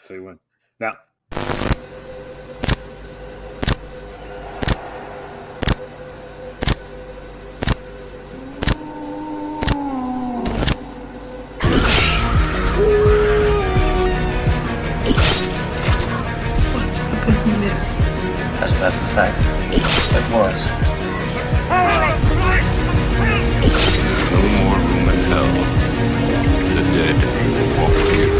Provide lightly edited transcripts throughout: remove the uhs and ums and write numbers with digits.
tell you when. Now. As a matter of fact, that was. No more room in hell. The dead walk here.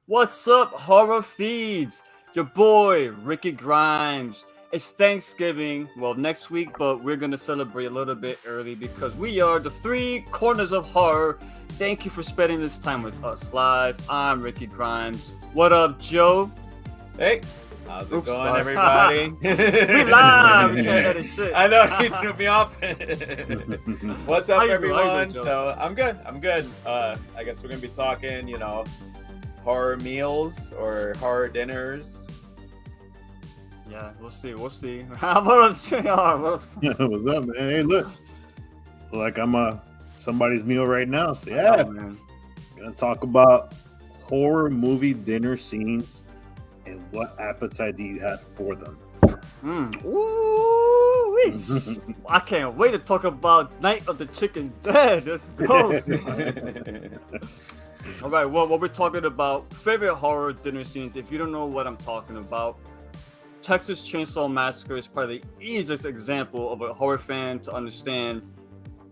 What's up, horror feeds? Your boy Ricky Grimes. It's Thanksgiving, well, next week, but we're gonna celebrate a little bit early because we are the three corners of horror. Thank you for spending this time with us live. I'm Ricky Grimes. What up, Joe? Hey, how's it going, sorry. everybody? We live. We can't edit shit. I know you threw me off. What's up, How you everyone? doing, Joe? So I'm good. I guess we're gonna be talking, horror meals or horror dinners. Yeah, we'll see. How about JR? What's up, man? Hey, look. Like I'm somebody's meal right now. So yeah, man. Gonna talk about horror movie dinner scenes and what appetite do you have for them. Ooh-wee. I can't wait to talk about Night of the Chicken Dead. Let's go. All right, well, what we're talking about, favorite horror dinner scenes. If you don't know what I'm talking about, Texas Chainsaw Massacre is probably the easiest example of a horror fan to understand.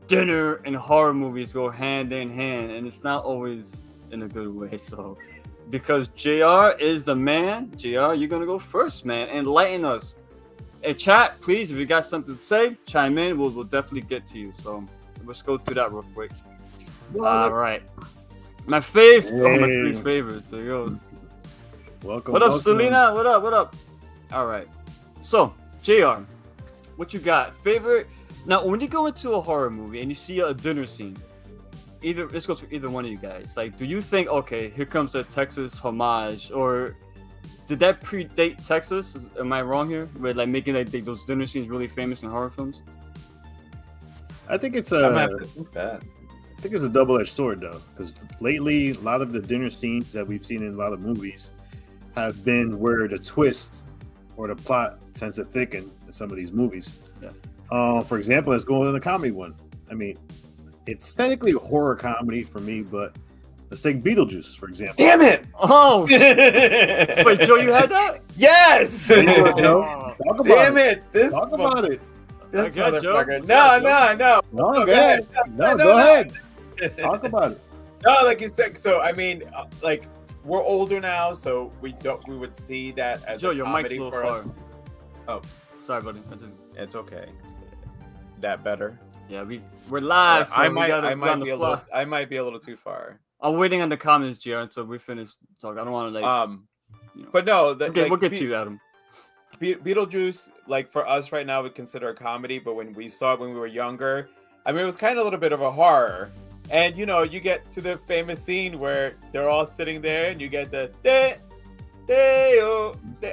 Dinner and horror movies go hand in hand, and it's not always in a good way. So, because JR is the man, JR, you're going to go first, man. Enlighten us. Hey, chat, please, if you got something to say, chime in. We'll definitely get to you. So, let's go through that real quick. All right. My my three favorites. There goes. Welcome. What up, Selena? What up? All right. So, JR, what you got? Favorite? Now, when you go into a horror movie and you see a dinner scene, this goes for either one of you guys. Like, do you think, okay, here comes a Texas homage, or did that predate Texas? Am I wrong here? With like making those dinner scenes really famous in horror films? I think it's I'm happy to think that. I think it's a double-edged sword, though, because lately a lot of the dinner scenes that we've seen in a lot of movies have been where the twist or the plot tends to thicken in some of these movies. Yeah. For example, let's go with the comedy one. I mean, it's technically a horror comedy for me, but let's take Beetlejuice, for example. Damn it! Oh, wait, Joe, you had that? Yes! Talk about Damn it. it! Talk about it. This Okay, Joe. motherfucker. Joe. No. No, go ahead. No, go ahead. Talk about it. No, like you said. So I mean, like we're older now, so we would see that as Joe, a your mic's a comedy little for far. us. Oh, Sorry, buddy. it's okay. That better. Yeah, we're live. So I we might gotta be on the fly. I might be a little too far. I'm waiting on the comments, JR, until we finish talking. I don't want to But no, okay, we'll get to you, Adam. Beetlejuice, like for us right now, we consider a comedy, but when we saw it when we were younger, I mean, it was kind of a little bit of a horror. And you get to the famous scene where they're all sitting there, and you get the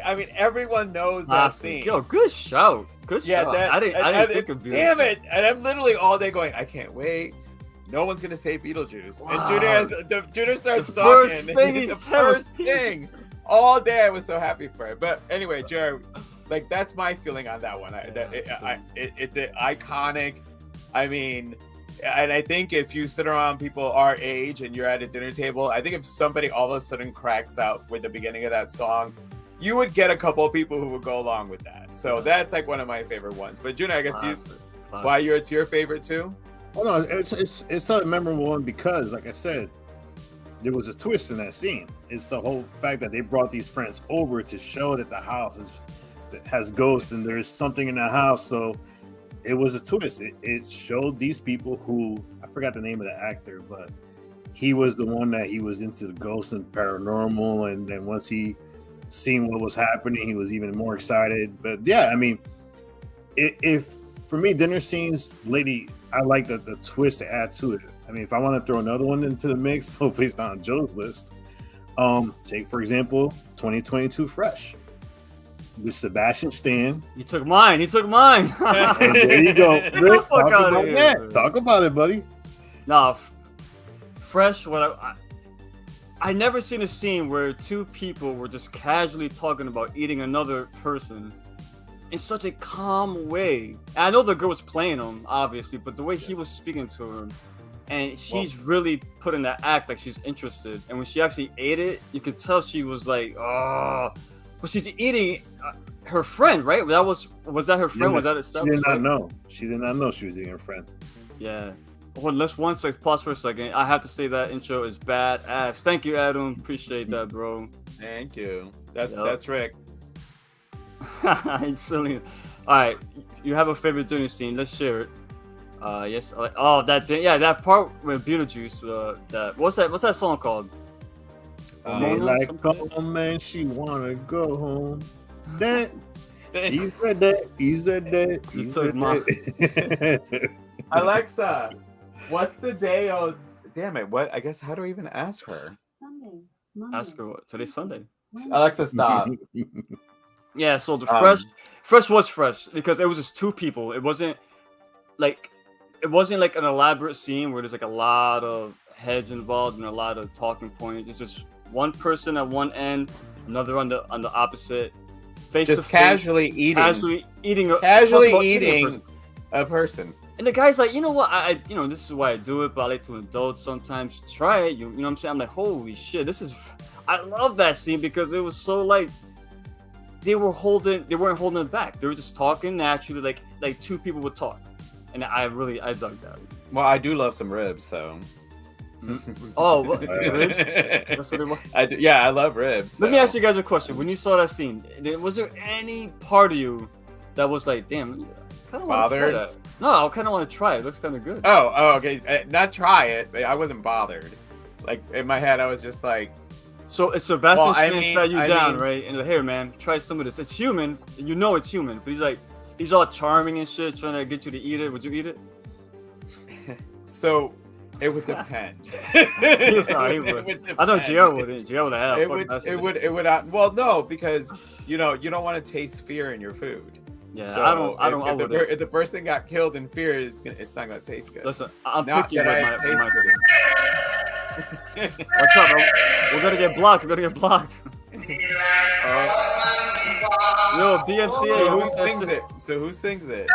I mean, everyone knows that scene. Yo, good shout. Good shout. I didn't think of Beetlejuice. Damn it! And I'm literally all day going, I can't wait. No one's gonna say Beetlejuice. Wow. And Junior starts The talking. first thing he the said first was- thing. All day I was so happy for it. But anyway, Jared, like that's my feeling on that one. It's an iconic. I mean, and I think if you sit around people our age and you're at a dinner table, I think if somebody all of a sudden cracks out with the beginning of that song, you would get a couple of people who would go along with that. So that's like one of my favorite ones. But Junior, I guess it's your favorite too. Oh no, it's a memorable one because, like I said, there was a twist in that scene. It's the whole fact that they brought these friends over to show that the house has ghosts and there's something in the house. So it was a twist. It showed these people who, I forgot the name of the actor, but he was the one that he was into the ghosts and paranormal. And then once he seen what was happening, he was even more excited. But yeah, I mean, if for me, dinner scenes lately, I like the twist to add to it. I mean, if I want to throw another one into the mix, hopefully it's not on Joe's list. Take, for example, 2022 Fresh with Sebastian Stan. He took mine. And there you go. Rick, Talk about it, buddy. Nah, Fresh, I never seen a scene where two people were just casually talking about eating another person in such a calm way. And I know the girl was playing him, obviously, but the way he was speaking to her, and she's really putting that act like she's interested. And when she actually ate it, you could tell she was like, oh, but she's eating her friend, right? Was that her friend? Was that established? She did not know. She did not know she was eating her friend. Yeah. Well, let's pause for a second. I have to say that intro is badass. Thank you, Adam. Appreciate that, bro. Thank you. That's Rick. It's silly. All right, you have a favorite dinner scene? Let's share it. Yes. Oh, that part with Beetlejuice. What's that song called? Come man, she wanna go home. That he said that. He said that. He said that. Alexa, what's the day of? Damn it! What? I guess how do I even ask her? Sunday. Monday. Ask her what? Today's Sunday. Alexa, stop. Yeah. So the fresh was fresh because it was just two people. It wasn't like an elaborate scene where there's like a lot of heads involved and a lot of talking points. It's just one person at one end, another on the opposite. Just casually eating a person. And the guy's like, you know what? I this is why I do it, but I like to indulge sometimes. Try it. You know what I'm saying? I'm like, holy shit, I love that scene because it was so like they weren't holding it back. They were just talking naturally, like two people would talk. And I dug that. Well, I do love some ribs, so. Oh, ribs? That's what it was. I love ribs. So. Let me ask you guys a question. When you saw that scene, was there any part of you that was like, damn, I kind of want to try that? No, I kind of want to try it. It looks kind of good. Oh, okay. Not try it, but I wasn't bothered. Like, in my head, I was just like... So, it's Sebastian sat you down, right? And like, here, man, try some of this. It's human. You know it's human. But he's like, he's all charming and shit, trying to get you to eat it. Would you eat it? So... It would depend. I know Gio wouldn't. Gio would have. It would. Well, no, because you don't want to taste fear in your food. Yeah, so I don't. If the person got killed in fear, it's not gonna taste good. Listen, I'm picky with my What's up, bro? We're gonna get blocked. Yo, DMCA. Who sings it?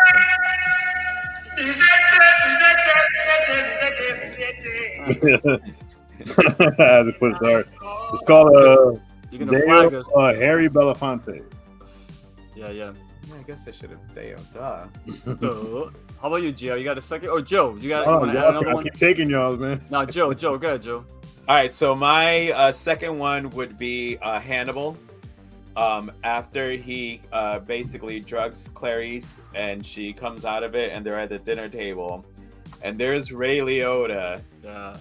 It's called Harry Belafonte. Yeah. I guess I should have Deo. Duh. How about you, Gio? You got a second? Or Joe? You got another one? I keep taking y'all, man. No, Joe. Go ahead, Joe. All right. So my second one would be Hannibal. After he basically drugs Clarice and she comes out of it and they're at the dinner table and there's Ray Liotta. Yeah.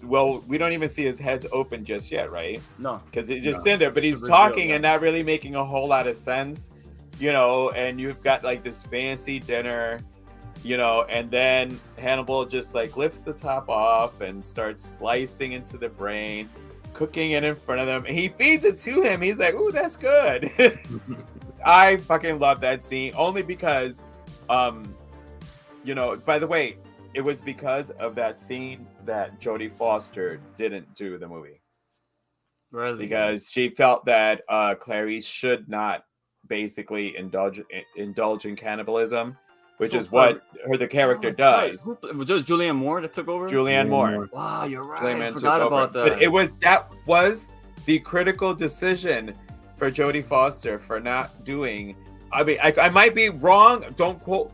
Well, we don't even see his head open just yet, right? No. Because he's just sitting there, but he's talking and not really making a whole lot of sense, and you've got like this fancy dinner, and then Hannibal just like lifts the top off and starts slicing into the brain, cooking it in front of them, and he feeds it to him. He's like, ooh, that's good. I fucking love that scene only because, by the way, it was because of that scene that Jodie Foster didn't do the movie. Really? Because she felt that Clarice should not basically indulge in cannibalism, which is what the character does. Was it Julianne Moore that took over? Julianne Moore. Wow, you're right. I forgot about that. But that was the critical decision for Jodie Foster for not doing. I mean, I might be wrong. Don't quote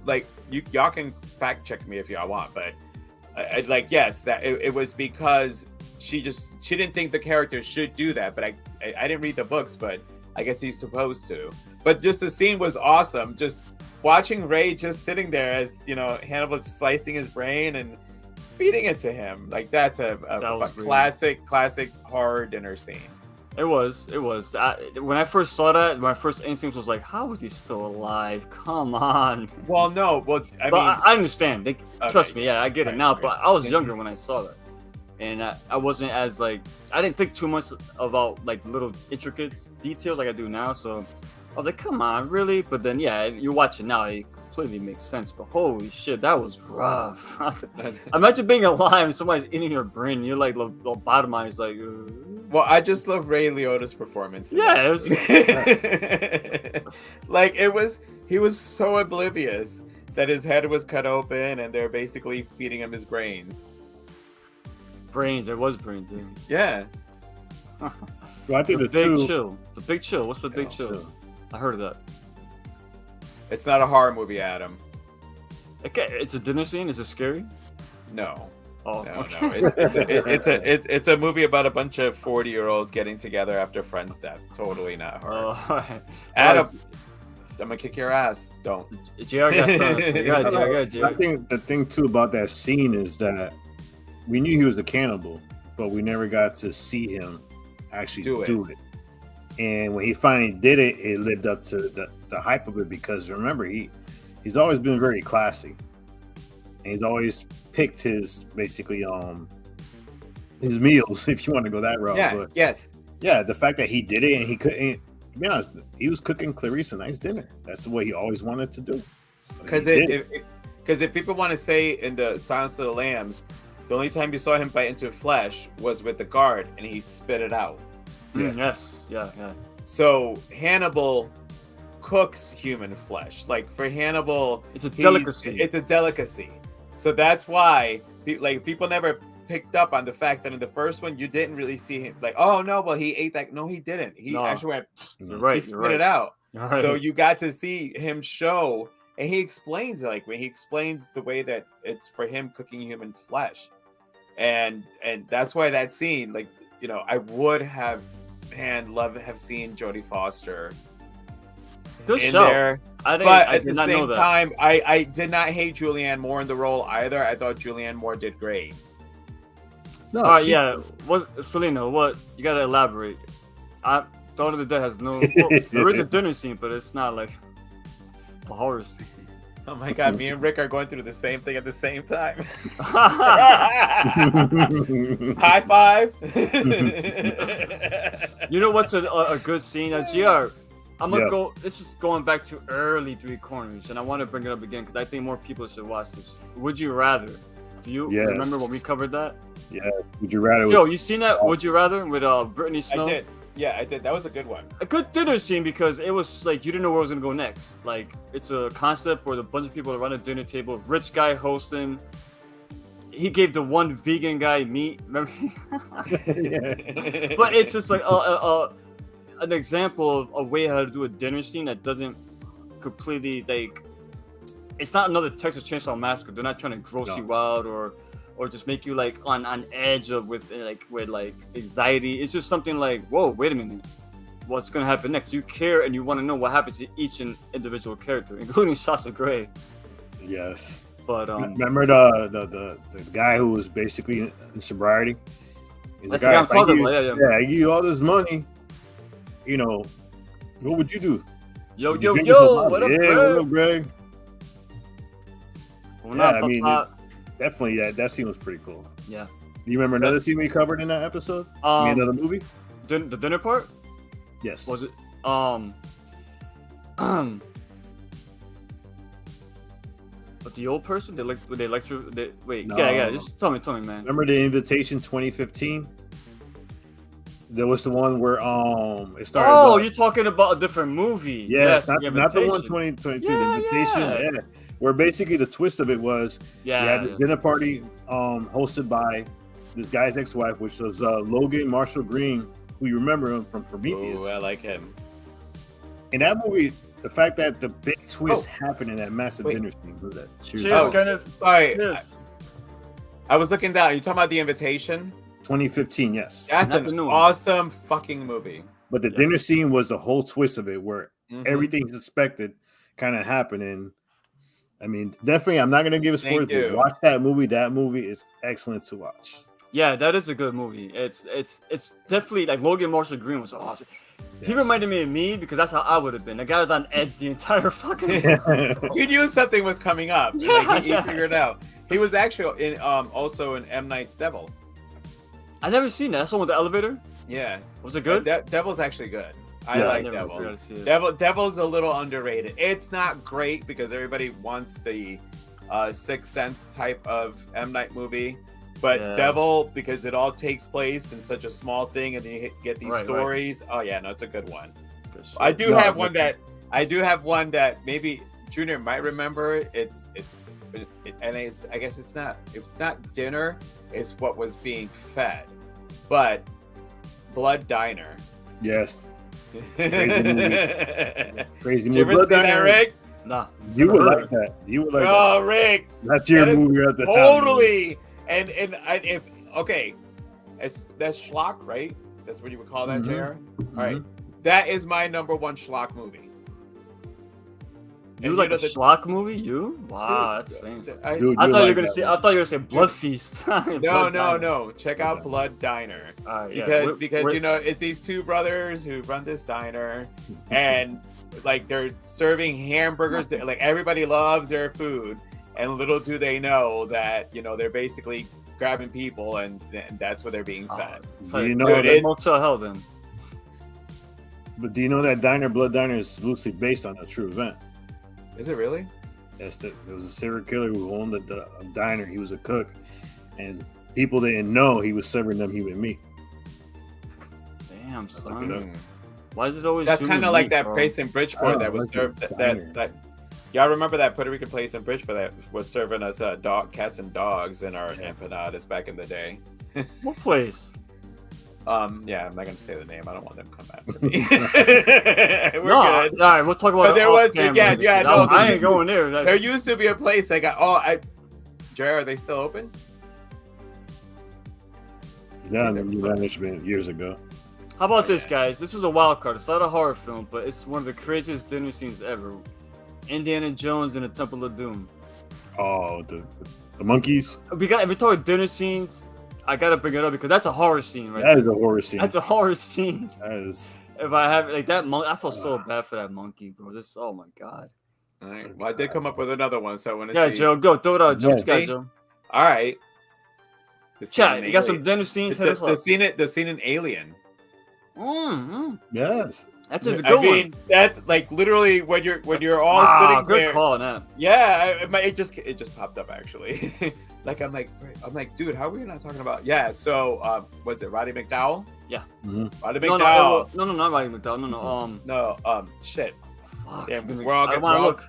y'all can fact check me if y'all want, but yes, that it was because she didn't think the character should do that. But I didn't read the books, but I guess he's supposed to. But just the scene was awesome. Just watching Ray just sitting there as Hannibal just slicing his brain and feeding it to him. Like that's a classic horror dinner scene. It was. When I first saw that, my first instinct was like, "How is he still alive? Come on." Well, no. Well, I understand. Trust me. Yeah, I get it now. But I was younger when I saw that, and I wasn't as I didn't think too much about little intricate details like I do now. So I was like, "Come on, really?" But then, yeah, you watch it now, it completely makes sense. But holy shit, that was rough. Imagine being alive and somebody's eating your brain. And you're like lobotomized, like. Well, I just love Ray Liotta's performance. Yeah, it was. Like he was so oblivious that his head was cut open and they're basically feeding him his brains. Brains, there was brains. Yeah. Well, I think The the Big two. Chill. The Big Chill. What's the Big Chill? I heard of that. It's not a horror movie, Adam. Okay, it's a dinner scene. Is it scary? No. Oh, No, okay. no. It's a movie about a bunch of 40-year-olds getting together after a friend's death. Totally not horror. All right. Adam, I'm gonna kick your ass. Don't. JR got some. I think the thing too about that scene is that we knew he was a cannibal, but we never got to see him actually do it. And when he finally did it, it lived up to the hype of it because remember he's always been very classy, and he's always picked his basically his meals if you want to go that route. Yeah. But Yes. yeah, the fact that he did it and he couldn't. To be honest, he was cooking Clarice a nice dinner. That's what he always wanted to do. So Because if people want to say in the Silence of the Lambs, the only time you saw him bite into flesh was with the guard, and he spit it out. Yes. Yeah. So Hannibal cooks human flesh. Like for Hannibal, It's a delicacy. It's a delicacy. So that's why people never picked up on the fact that in the first one you didn't really see him like, oh no, well he ate that. No, he didn't. He actually went. You're right. He spit it out. You're right. So you got to see him show, and he explains it, like when he explains the way that it's for him cooking human flesh, and that's why that scene, like I would have love to have seen Jodie Foster Good in show. there. But At the same time, I did not hate Julianne Moore in the role either. I thought Julianne Moore did great. no, All right, she- yeah. What, Selena? What you gotta elaborate? Dawn of the Dead has no. Well, there is a dinner scene, but it's not like a horror scene. Oh my god, me and Rick are going through the same thing at the same time. High five. You know what's a good scene? GR, I'm gonna Yeah. go. This is going back to early Three Corners, and I want to bring it up again because I think more people should watch this. Would you rather? Do you Yes. remember when we covered that? Yeah. Would you rather? Yo, you seen that? Would you rather with Brittany Snow? I did. Yeah, I did. That was a good one. A good dinner scene because it was like you didn't know where it was gonna go next. Like it's a concept where a bunch of people are around a dinner table, rich guy hosting. He gave the one vegan guy meat. Remember? But it's just like an example of a way how to do a dinner scene that doesn't completely like. It's not another Texas Chainsaw Massacre. They're not trying to gross you out or just make you like on edge of with anxiety. It's just something like, whoa, wait a minute, what's gonna happen next? You care and you want to know what happens to each individual character, including Sasha Grey. Yes. But Remember the guy who was basically in sobriety? He's that's a the guy I'm if I talking give- about. Yeah. Yeah, I give you all this money. What would you do? Yo, Would you yo, drink yo, some what up, wine? Yeah, Greg? what up, Greg? Well, Yeah, not I mean, Papa- Definitely, that scene was pretty cool. yeah. Do you remember another scene we covered in that episode? Another movie? The dinner part Yes. was it? But the old person, they lecture. Wait, No. yeah. Just tell me, man. Remember the Invitation 2015? There was the one where it started. Oh, you're talking about a different movie. yes, not the one Invitation. 2022. Yeah, the Invitation, yeah. where basically the twist of it was you had Yeah, a dinner party hosted by this guy's ex-wife, which was Logan Marshall Green, who you remember him from Prometheus. Oh, I like him. In that movie, the fact that the big twist happened in that massive dinner scene was that. Cheers, Oh. Kenneth. Sorry, Cheers. I was looking down. Are you talking about The Invitation? 2015, yes. That's Not the an new one. awesome fucking movie. But the dinner scene was the whole twist of it, where Mhm. everything suspected kind of happened. And I mean, definitely, I'm not going to give a spoiler. Thank you. But watch that movie. That movie is excellent to watch. Yeah, that is a good movie. It's definitely like Logan Marshall Green was awesome. He Yes. reminded me of me because that's how I would have been. The guy was on edge the entire fucking. You knew something was coming up. Yeah, Like, he yeah. figured it out. He was actually in also in M. Night's Devil. I never seen that. That's the one with the elevator. Yeah. Was it good? Devil's actually good. I Yeah. like never Devil. gotta see it. Devil's a little underrated. It's not great because everybody wants the Sixth Sense type of M. Night movie. But Yeah. Devil, because it all takes place in such a small thing and then you get these Right. stories. Oh, yeah, no, it's a good one. For sure. I do No, have but- one that maybe Junior might remember. I guess it's not dinner, it's what was being fed. But Blood Diner. Yes. Did Crazy you movie. ever see that, Rick? Nah. You would Never like that. You would like Oh, Rick, that. That's your that is movie at the totally. And if okay, that's schlock, right? That's what you would call that, Mhm. JR. All right, that is my number one schlock movie. You And like know a schlock movie? You? Wow, that's insane. Dude, I you thought you like were gonna that say. one. I thought you were gonna say Blood Feast. No. Check out Blood Diner. Because you know it's these two brothers who run this diner, and like they're serving hamburgers. Like everybody loves their food, and little do they know that they're basically grabbing people, and that's what they're being fed. So Do you know Dude, that? it- Motel Hell then? But do you know that Blood Diner, is loosely based on a true event? Is it really? Yes, there was a serial killer who owned a diner. He was a cook, and people didn't know he was serving them human meat. Damn, Look it son. Why is it always? That's human kind of like meat, that bro? place in Bridgeport Oh, that was like served. a diner. That y'all remember that Puerto Rican place in Bridgeport that was serving us cats and dogs in our empanadas back in the day. What place? Yeah, I'm not gonna say the name. I don't want them to come after me. We're No, good. all right, we'll talk about But it there off was- camera. yeah, no, I ain't going there. There used to be a place that got. Jerry, are they still open? Yeah, that been years ago. How about this, guys? This is a wild card. It's not a horror film, but it's one of the craziest dinner scenes ever. Indiana Jones and the Temple of Doom. Oh, the monkeys. If we talk dinner scenes, I gotta bring it up because that's a horror scene, right? That is a horror scene. That's a horror scene. That is. If I have like that monkey, I feel so bad for that monkey, bro. Oh my god. All right. Well, I did come up with another one, so I want to Yeah, see. Joe, go throw it out, Joe. Yeah. What you got, Joe? All right. The scene Chat, in you got some Alien. dinner scenes? Hit The, us the up. scene in Alien. Yes. That's a good I one. mean, that's like literally when you're all Wow, sitting good there. call on that. Yeah, it just popped up actually. Like I'm like, dude, how are we not talking about? Yeah, so was it Roddy McDowell? Yeah. Mhm. Roddy No, McDowell. no, not Roddy McDowell. No. Shit. Fuck. Damn, Give me- we're all I getting- want to we're all- look.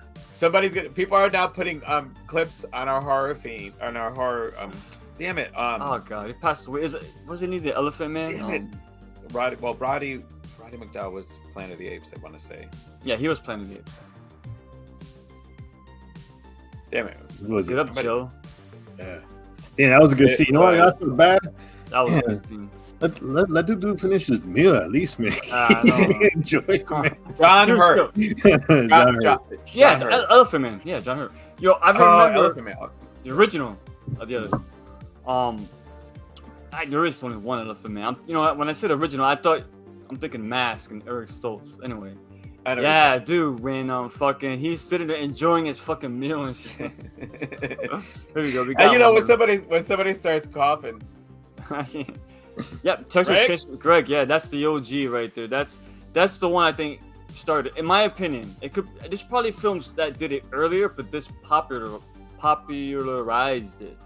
People are now putting clips on our horror feed, on our horror. Damn it. Oh god, he passed away. Was it the Elephant Man? Damn it. Roddy McDowell was Planet of the Apes, I want to say. Yeah, he was playing the game. Damn it. Who was Get it? up, Joe. Yeah. Yeah, that was a good scene. You know what? That's so bad. That was Yeah. a good scene. Let the dude finish his meal at least, man. I know. Enjoy it, man. John You're Hurt. John Hurt. Yeah, John Hurt. Elephant Man. Yeah, John Hurt. Yo, I Oh, remember Elephant Man. the original of the other. There is only one Elephant Man. When I said original, I'm thinking Mask and Eric Stoltz. Anyway, I know. yeah, dude, when fucking he's sitting there enjoying his fucking meal and shit. Here we go. We got And you know one when somebody starts coughing. more. Yep, Texas Greg? Chainsaw Greg. Yeah, that's the OG right there. That's the one I think started. In my opinion, there's probably films that did it earlier, but this popularized it.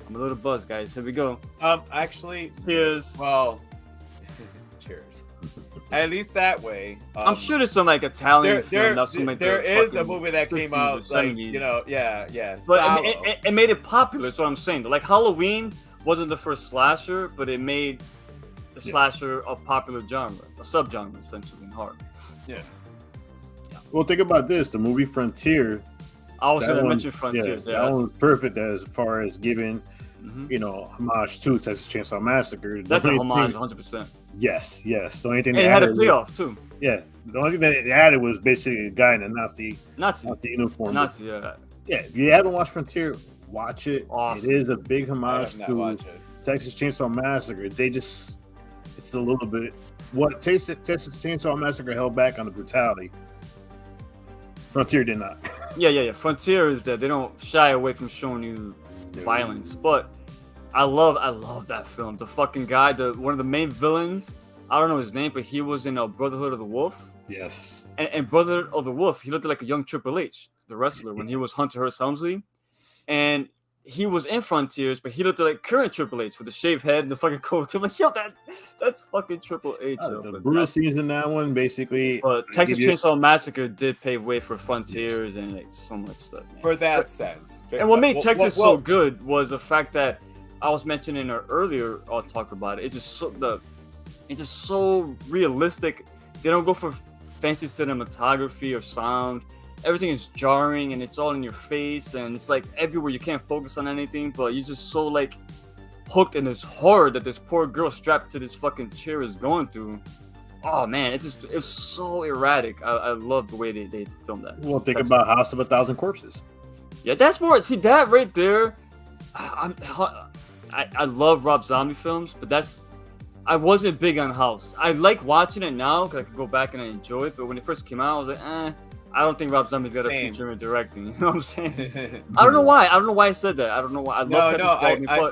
I'm a little buzzed, guys. Here we go. Actually, Cheers. well, cheers. At least that way. I'm sure there's some like Italian film there that's from like there the is a fucking movie that 60s came or out like 70s. yeah. But I mean, Salo. it made it popular. That's what I'm saying. Like Halloween wasn't the first slasher, but it made the slasher a popular genre, a subgenre essentially in horror. Yeah. Well, think about this. The movie Frontier. I was that going to one- mention Frontiers. Yeah, that one was perfect as far as giving, Mhm. homage to Texas Chainsaw Massacre. The That's a only homage, thing- 100%. Yes. The only thing And they it had a added payoff too. Yeah. The only thing that they added was basically a guy in a Nazi Nazi, uniform. yeah. Yeah. If you haven't watched Frontier, watch it. Awesome. It is a big I homage have not to watched it. Texas Chainsaw Massacre. It's a little bit what Texas Chainsaw Massacre held back on the brutality. Frontier did not. Yeah. Frontier is that they don't shy away from showing you violence, but I love that film. The fucking guy, one of the main villains, I don't know his name, but he was in Brotherhood of the Wolf. Yes. And Brotherhood of the Wolf, he looked like a young Triple H, the wrestler, when he was Hunter Hearst Helmsley. And he was in Frontiers, but he looked like current Triple H with the shaved head and the fucking coat. I'm like, yo, that's fucking Triple H. The brutal scenes in that one, basically. But Texas Chainsaw Massacre did pave way for Frontiers and like so much stuff. Man. For that sense. And what made Texas so good was the fact that I was mentioning earlier. I'll talk about it. It's just so realistic. They don't go for fancy cinematography or sound. Everything is jarring and it's all in your face and it's like everywhere. You can't focus on anything, but you're just so like hooked in this horror that this poor girl strapped to this fucking chair is going through. Oh man, it's so erratic. I love the way they filmed that. Well, think about House of a Thousand Corpses. Yeah, that's more. See that right there. I love Rob Zombie films, but I wasn't big on House. I like watching it now because I can go back and I enjoy it. But when it first came out, I was like, I don't think Rob Zombie's got a future in directing. You know what I'm saying? I don't know why. I don't know why I said that. I don't know why.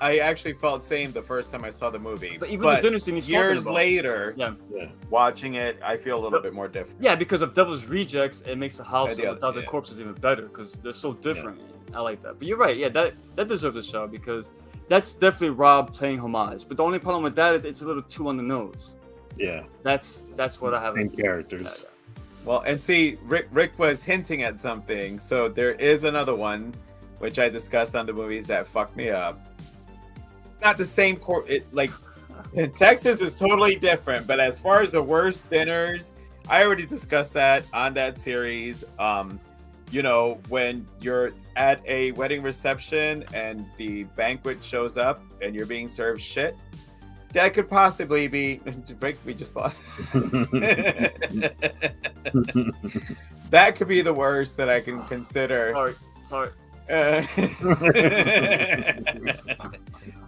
I actually felt same the first time I saw the movie. But even the dinner scene he's years later, watching it, I feel a little bit more different. Yeah, because of Devil's Rejects, it makes the House of a Thousand Corpses even better because they're so different. Yeah. I like that. But you're right. Yeah, that deserves a shout because that's definitely Rob playing homage. But the only problem with that is it's a little too on the nose. Yeah. That's what I have. Same characters. Well, and see, Rick was hinting at something. So there is another one, which I discussed on the movies that fucked me up. Not the same in Texas is totally different. But as far as the worst dinners, I already discussed that on that series. You know, when you're at a wedding reception and the banquet shows up and you're being served shit. That could possibly be. Rick, we just lost. That could be the worst that I can consider. Sorry.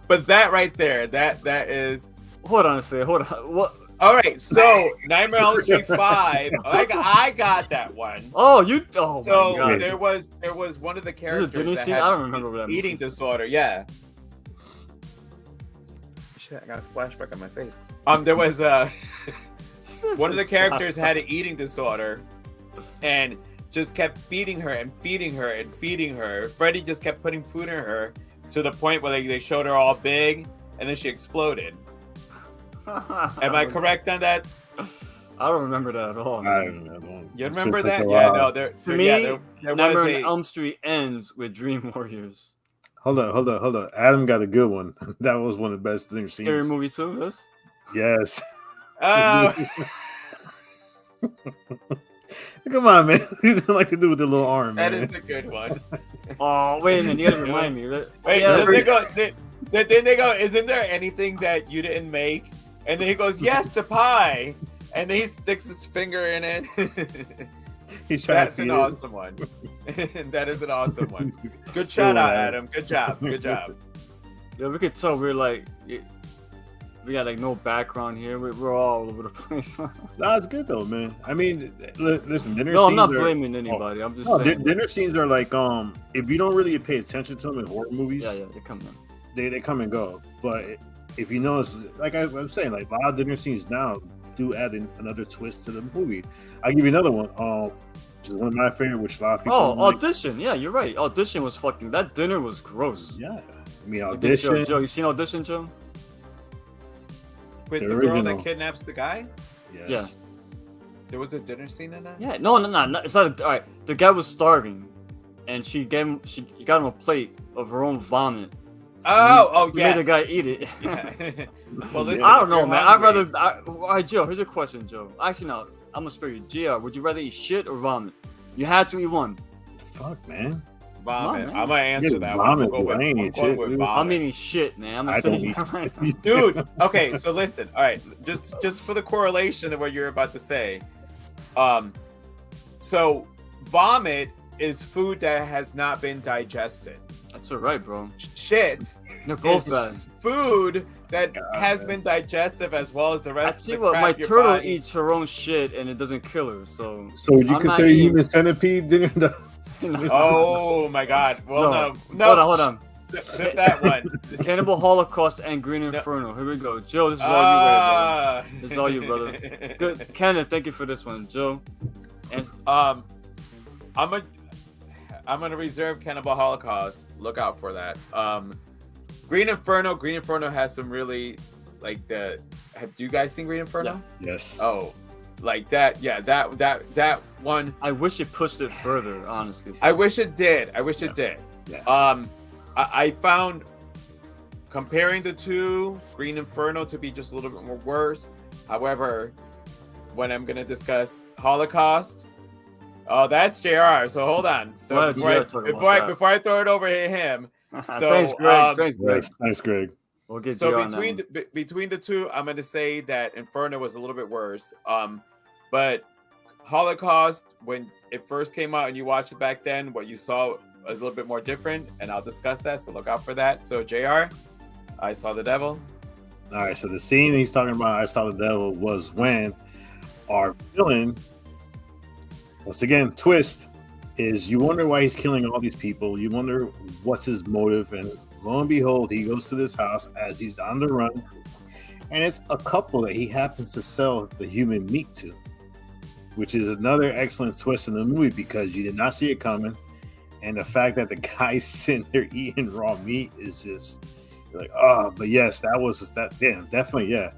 But that right there, that is. Hold on a second. Hold on. What? All right, so Nightmare on Elm Street 5. I got that one. Oh, you. Oh, so my God. there was one of the characters that had I don't remember that eating disorder. Yeah. Shit, I got a splashback on my face. There was one of the characters had an eating disorder and just kept feeding her and feeding her and feeding her. Freddy just kept putting food in her to the point where they showed her all big and then she exploded. Am I correct on that? I don't remember that at all. I don't know. You remember that? Yeah, no. There Nightmare on Elm Street ends with Dream Warriors. Hold on. Adam got a good one. That was one of the best things seen. Scary movie too, yes? Yes. Oh. Come on, man. You don't like to do with the little arm, That man. is a good one. Oh, wait a minute. You gotta remind me. Wait, then they go, isn't there anything that you didn't make? And then he goes, yes, the pie. And then he sticks his finger in it. That's an awesome one. That is an awesome one. Good shout out, Adam. Good job. Yeah, we could tell we're like, we got like no background here. We're all over the place. No, it's good though, man. I mean, listen, dinner No, I'm scenes not are- blaming anybody. I'm just saying. Dinner scenes are like, if you don't really pay attention to them in horror movies, Yeah, they come in. they come and go. But if you notice, like I'm saying, like a lot of dinner scenes now do add another twist to the movie. I'll give you another one. Which is one of my favorite, which a lot of people. Oh, like. Audition. Yeah, you're right. Audition was fucking. That dinner was gross. Yeah, I mean, Audition. Joe, you seen Audition, Joe? With The the girl original. that kidnaps the guy? Yes. Yeah. There was a dinner scene in that? Yeah. No. It's not. All right. The guy was starving, and she got him a plate of her own vomit. Oh, He yes. made the guy eat it. Yeah. Well, listen, I don't know, you're man. hungry. All right, Joe. Here's a question, Joe. Actually, no. I'm gonna spare you. JR, would you rather eat shit or vomit? You had to eat one. Fuck, man. Vomit. man. I'm gonna answer Yeah, that vomit, one. I ain't I'm eat going shit, with dude. vomit. I'm eating shit, man. I'm I gonna don't say eat that right now. Dude, okay, so listen. All right, just for the correlation of what you're about to say. So vomit is food that has not been digested. That's all right, bro. Shit They're both is bad. food that has man. been digestive as well as the I rest see of the what crap my your turtle body- eats her own shit and it doesn't kill her. So So would you I'm not consider eating- human centipede dinner? Oh my god. Well, no. Hold on. Zip that one. Cannibal Holocaust and Green Inferno. Here we go. Joe, this is all you, brother. This is all you, brother. Good. Kenneth, thank you for this one. Joe. And I'm gonna reserve Cannibal Holocaust. Look out for that. Green Inferno has some really like the. Have you guys seen Green Inferno? Yeah. Yes. Oh, like that. Yeah, that one. I wish it pushed it further. Honestly, I wish it did. It did. Yeah. I found comparing the two, Green Inferno to be just a little bit more worse. However, when I'm gonna discuss Holocaust, oh, that's JR. So hold on. So before I throw it over to him. So thanks, Greg. Thanks, Greg. We'll get so you between the two, I'm gonna say that Inferno was a little bit worse. But Holocaust, when it first came out and you watched it back then, what you saw was a little bit more different, and I'll discuss that. So look out for that. So JR, I Saw the Devil. All right. So the scene he's talking about, I Saw the Devil, was when our villain, once again, twist, is you wonder why he's killing all these people. You wonder what's his motive, and lo and behold, he goes to this house as he's on the run, and it's a couple that he happens to sell the human meat to, which is another excellent twist in the movie because you did not see it coming, and the fact that the guy's sitting there eating raw meat is just you're like, oh, but yes, that was that. Yeah, definitely, yeah.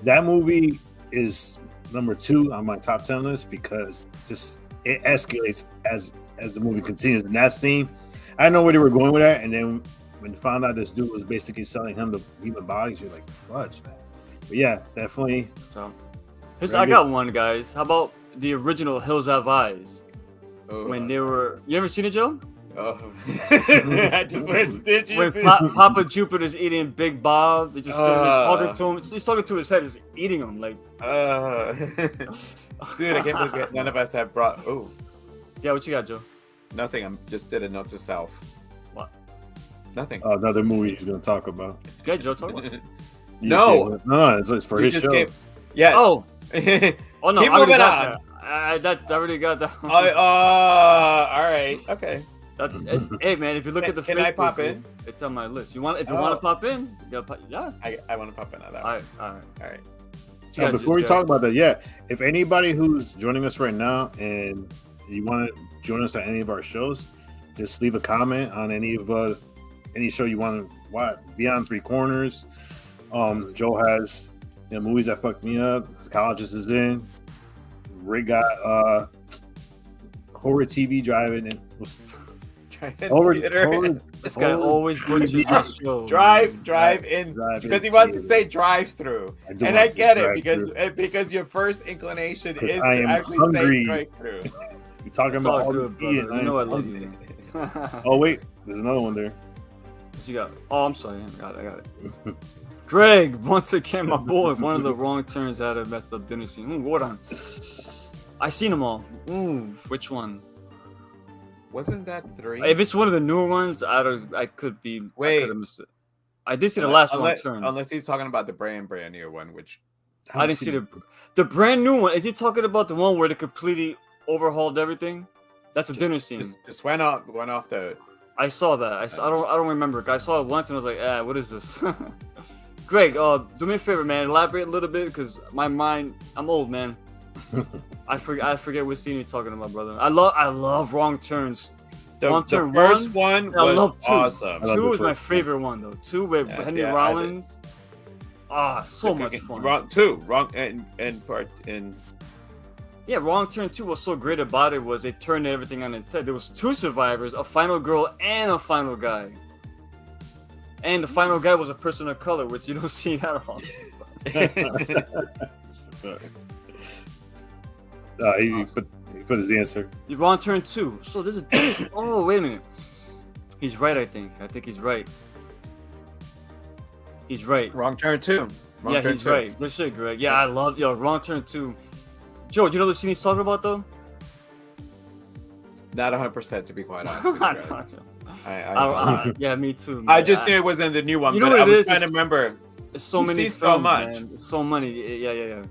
That movie is number 2 on my top 10 list because just it escalates as the movie continues. In that scene, I didn't know where they were going with that, and then when you found out this dude was basically selling him the human bodies, you're like, fudge, man. But yeah, definitely. So, I got one, guys. How about the original Hills Have Eyes? When they were, you ever seen it, Joe? Oh, I just went stitches. When Papa Jupiter's eating Big Bob, they just talking to him. He's talking to his head, just eating him like. Dude, I can't believe none of us have brought. Oh, yeah. What you got, Joe? Nothing. I'm just did a note to self. What? Nothing. Another movie he's going to talk about. Okay, Joe, talk about it. No, it's for his show. Yes. Oh. Oh no, Keep I already moving got on. that. I already got that. All right. Okay. Hey man, if you look at the can Facebook I pop group, in? it's on my list. If you want to pop in, you gotta yeah. I want to pop in on that. All All right. Now, before we talk about that, yeah, if anybody who's joining us right now and you want to join us at any of our shows, just leave a comment on any show you want to watch. Beyond Three Corners. Joe has movies that fucked me up. Psychologist is in. Rick got horror TV driving and this guy always butchers his show. Drive in because he wants to say drive through, and I get it because your first inclination is to actually say drive through. You're talking about all good, brother. You know I love you. Oh wait, there's another one there. What you got? Oh, I'm sorry, I got it. Greg, once again, my boy. One of the wrong turns had a messed up dinner scene. Ooh, hold on. I seen them all. Ooh, which one? Wasn't that 3? If it's one of the newer ones, I could be. Wait, I could have missed it. I did see the last wrong turn. Unless he's talking about the brand new one, which I didn't see the brand new one. Is he talking about the one where they completely overhauled everything? That's a dinner scene. Just went off the. I saw that. I don't remember. I saw it once and I was like, what is this? Greg, do me a favor, man. Elaborate a little bit because my mind. I'm old, man. I forget what scene you're talking about, brother. I love Wrong Turns. The first one was awesome. 2 is my favorite one though. 2 with Henry Rollins. So much fun. Wrong Turn 2 was so great about it was they turned everything on its head. There was 2 survivors, a final girl and a final guy. And the final guy was a person of color, which you don't see that often. He put his answer. Wrong Turn 2. So this is. Oh, wait a minute. He's right, I think. I think he's right. He's right. Wrong Turn 2. He's right. Good shit, Greg. Yeah, I love Wrong Turn 2. Joe, do you know the scene he's talking about, though? Not 100%, to be quite honest with you. Yeah, me too. Man. I just knew it wasn't the new one, you know but what I was is? trying to remember. It's so many films, so much. Man. It's so many. Yeah.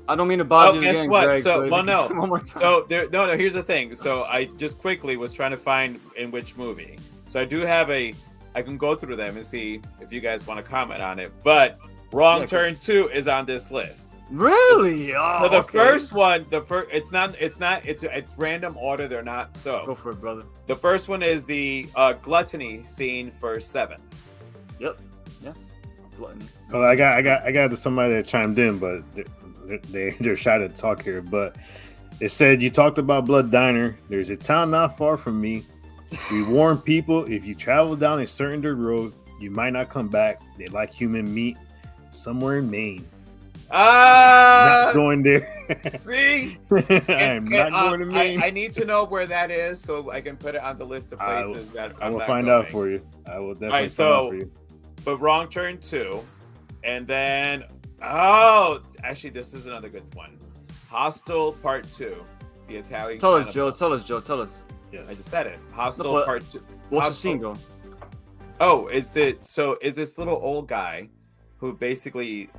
I don't mean to bother you again, what? Greg. So, one more time. So here's the thing. So I just quickly was trying to find in which movie. So I do have a I can go through them and see if you guys want to comment on it. But Wrong Turn 2 is on this list. Really? Oh, So the okay. first one, it's random order. They're not so. Go for it, brother. The first one is the gluttony scene for 7. Yep. Yeah. Gluttony. Well, I got somebody that chimed in, but they're shy to talk here. But it said you talked about Blood Diner. There's a town not far from me. We warn people if you travel down a certain dirt road, you might not come back. They like human meat. Somewhere in Maine. Not going there. See, I'm not going to Maine. I need to know where that is so I can put it on the list of places that I will not find going. out for you. I will definitely Alright, find out for you. But Wrong Turn 2, and then actually this is another good one. Hostel Part 2, the Italian. Tell us, cannibal. Joe. Tell us, Joe. Tell us. Yes. I just said it. Hostel but Part 2. What's the Hostel- scene, Joe? Oh, is this little old guy who basically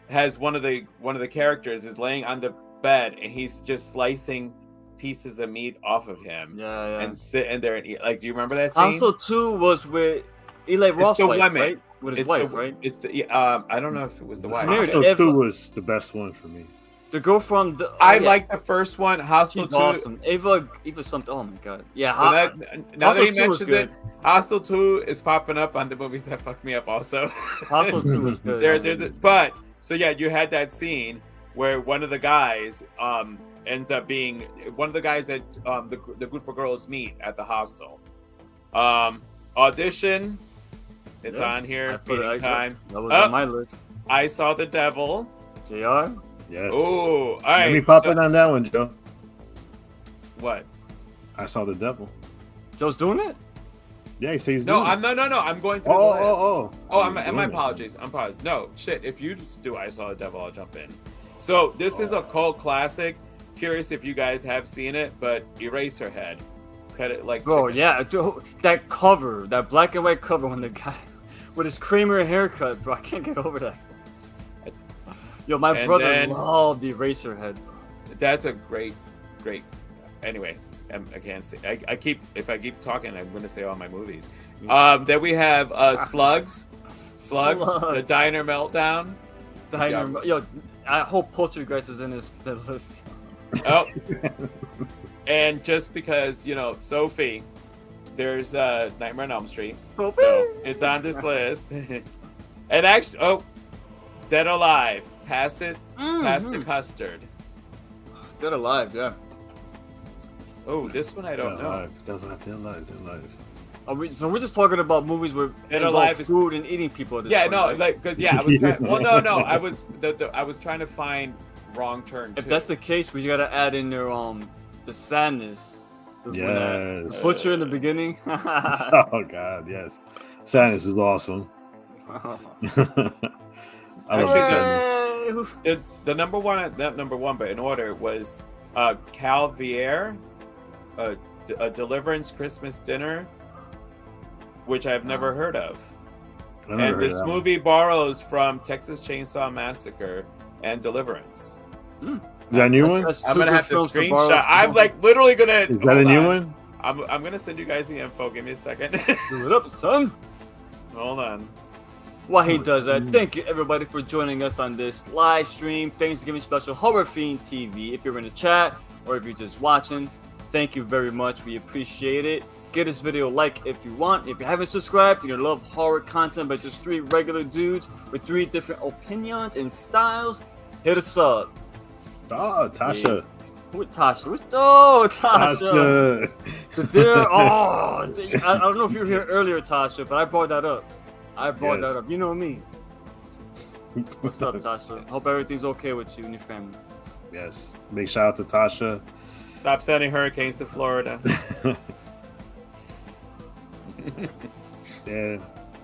has one of the characters is laying on the bed and he's just slicing pieces of meat off of him Yeah. and sitting there and eat. Like, do you remember that scene? Also, 2 was with Eli Roth's the wife, woman. right? With his It's wife, the, right? It's the I don't know if it was the wife. Married Hostel Eva. 2 was the best one for me. The girl from the. I like the first one. Hostel She's 2. awesome. Eva something. Oh my god. Yeah. So now that Hostel he 2 was mentioned it, good. Hostel 2 is popping up on the movies that fucked me up also. Hostel 2 was good. So yeah, you had that scene where one of the guys ends up being one of the guys that the group of girls meet at the hostel. Audition, it's on here. Meeting time. That was on my list. I Saw the Devil. JR. Yes. Oh, all right. Let me pop in on that one, Joe. What? I Saw the Devil. Joe's doing it. Yeah, he says he's No, doing it. I'm going through the list. Oh, My apologies. I'm probably no shit. If you do I Saw the Devil, I'll jump in. So this is a cult classic. Curious if you guys have seen it, but Eraserhead. Cut it like Bro, chicken. yeah, that cover, that black and white cover when the guy with his Kramer haircut, bro, I can't get over that. Yo, my And brother then- loved the Eraserhead. That's a great. Anyway, I can't say. If I keep talking, I'm going to say all my movies. Then we have Slugs, the Diner Meltdown. Yo, I hope Poltergeist is in the list. Oh, and just because Sophie, there's Nightmare on Elm Street, so it's on this list. And actually, Dead or Alive, pass the custard. Dead Alive, yeah. Oh, this one I don't know. Dead Alive. Oh, We're just talking about movies where Dead involve Alive is- food and eating people. At this Yeah, point, no, right? like because I was trying. Well, no, I was trying to find Wrong Turn. If 2. that's the case, we gotta add in there the sadness. Yes. The butcher in the beginning. Oh God, yes. Sadness is awesome. I love Sadness. The number one, not number one, but in order was Cal Vier, a Deliverance Christmas Dinner, which I've never heard of. I never And heard this of that movie borrows from Texas Chainsaw Massacre and Deliverance. one. Is that a new one? That's I'm two gonna good have to films to borrow screenshot. I'm from. like literally gonna. Is that a new one? I'm gonna send you guys the info. Give me a second. Do it up, son. Hold on. While he does that, thank you everybody for joining us on this live stream Thanksgiving special Horror Fiend TV. If you're in the chat or if you're just watching, thank you very much. We appreciate it. Give this video a like if you want. If you haven't subscribed and you love horror content by just 3 regular dudes with 3 different opinions and styles, hit us up. Oh, Tasha. Please. Who Tasha? Tasha. The dear. Oh, I don't know if you were here earlier, Tasha, but I brought that up. Yes. You know me. What's up, Tasha? Hope everything's okay with you and your family. Yes. Big shout out to Tasha. Stop sending hurricanes to Florida. Yeah.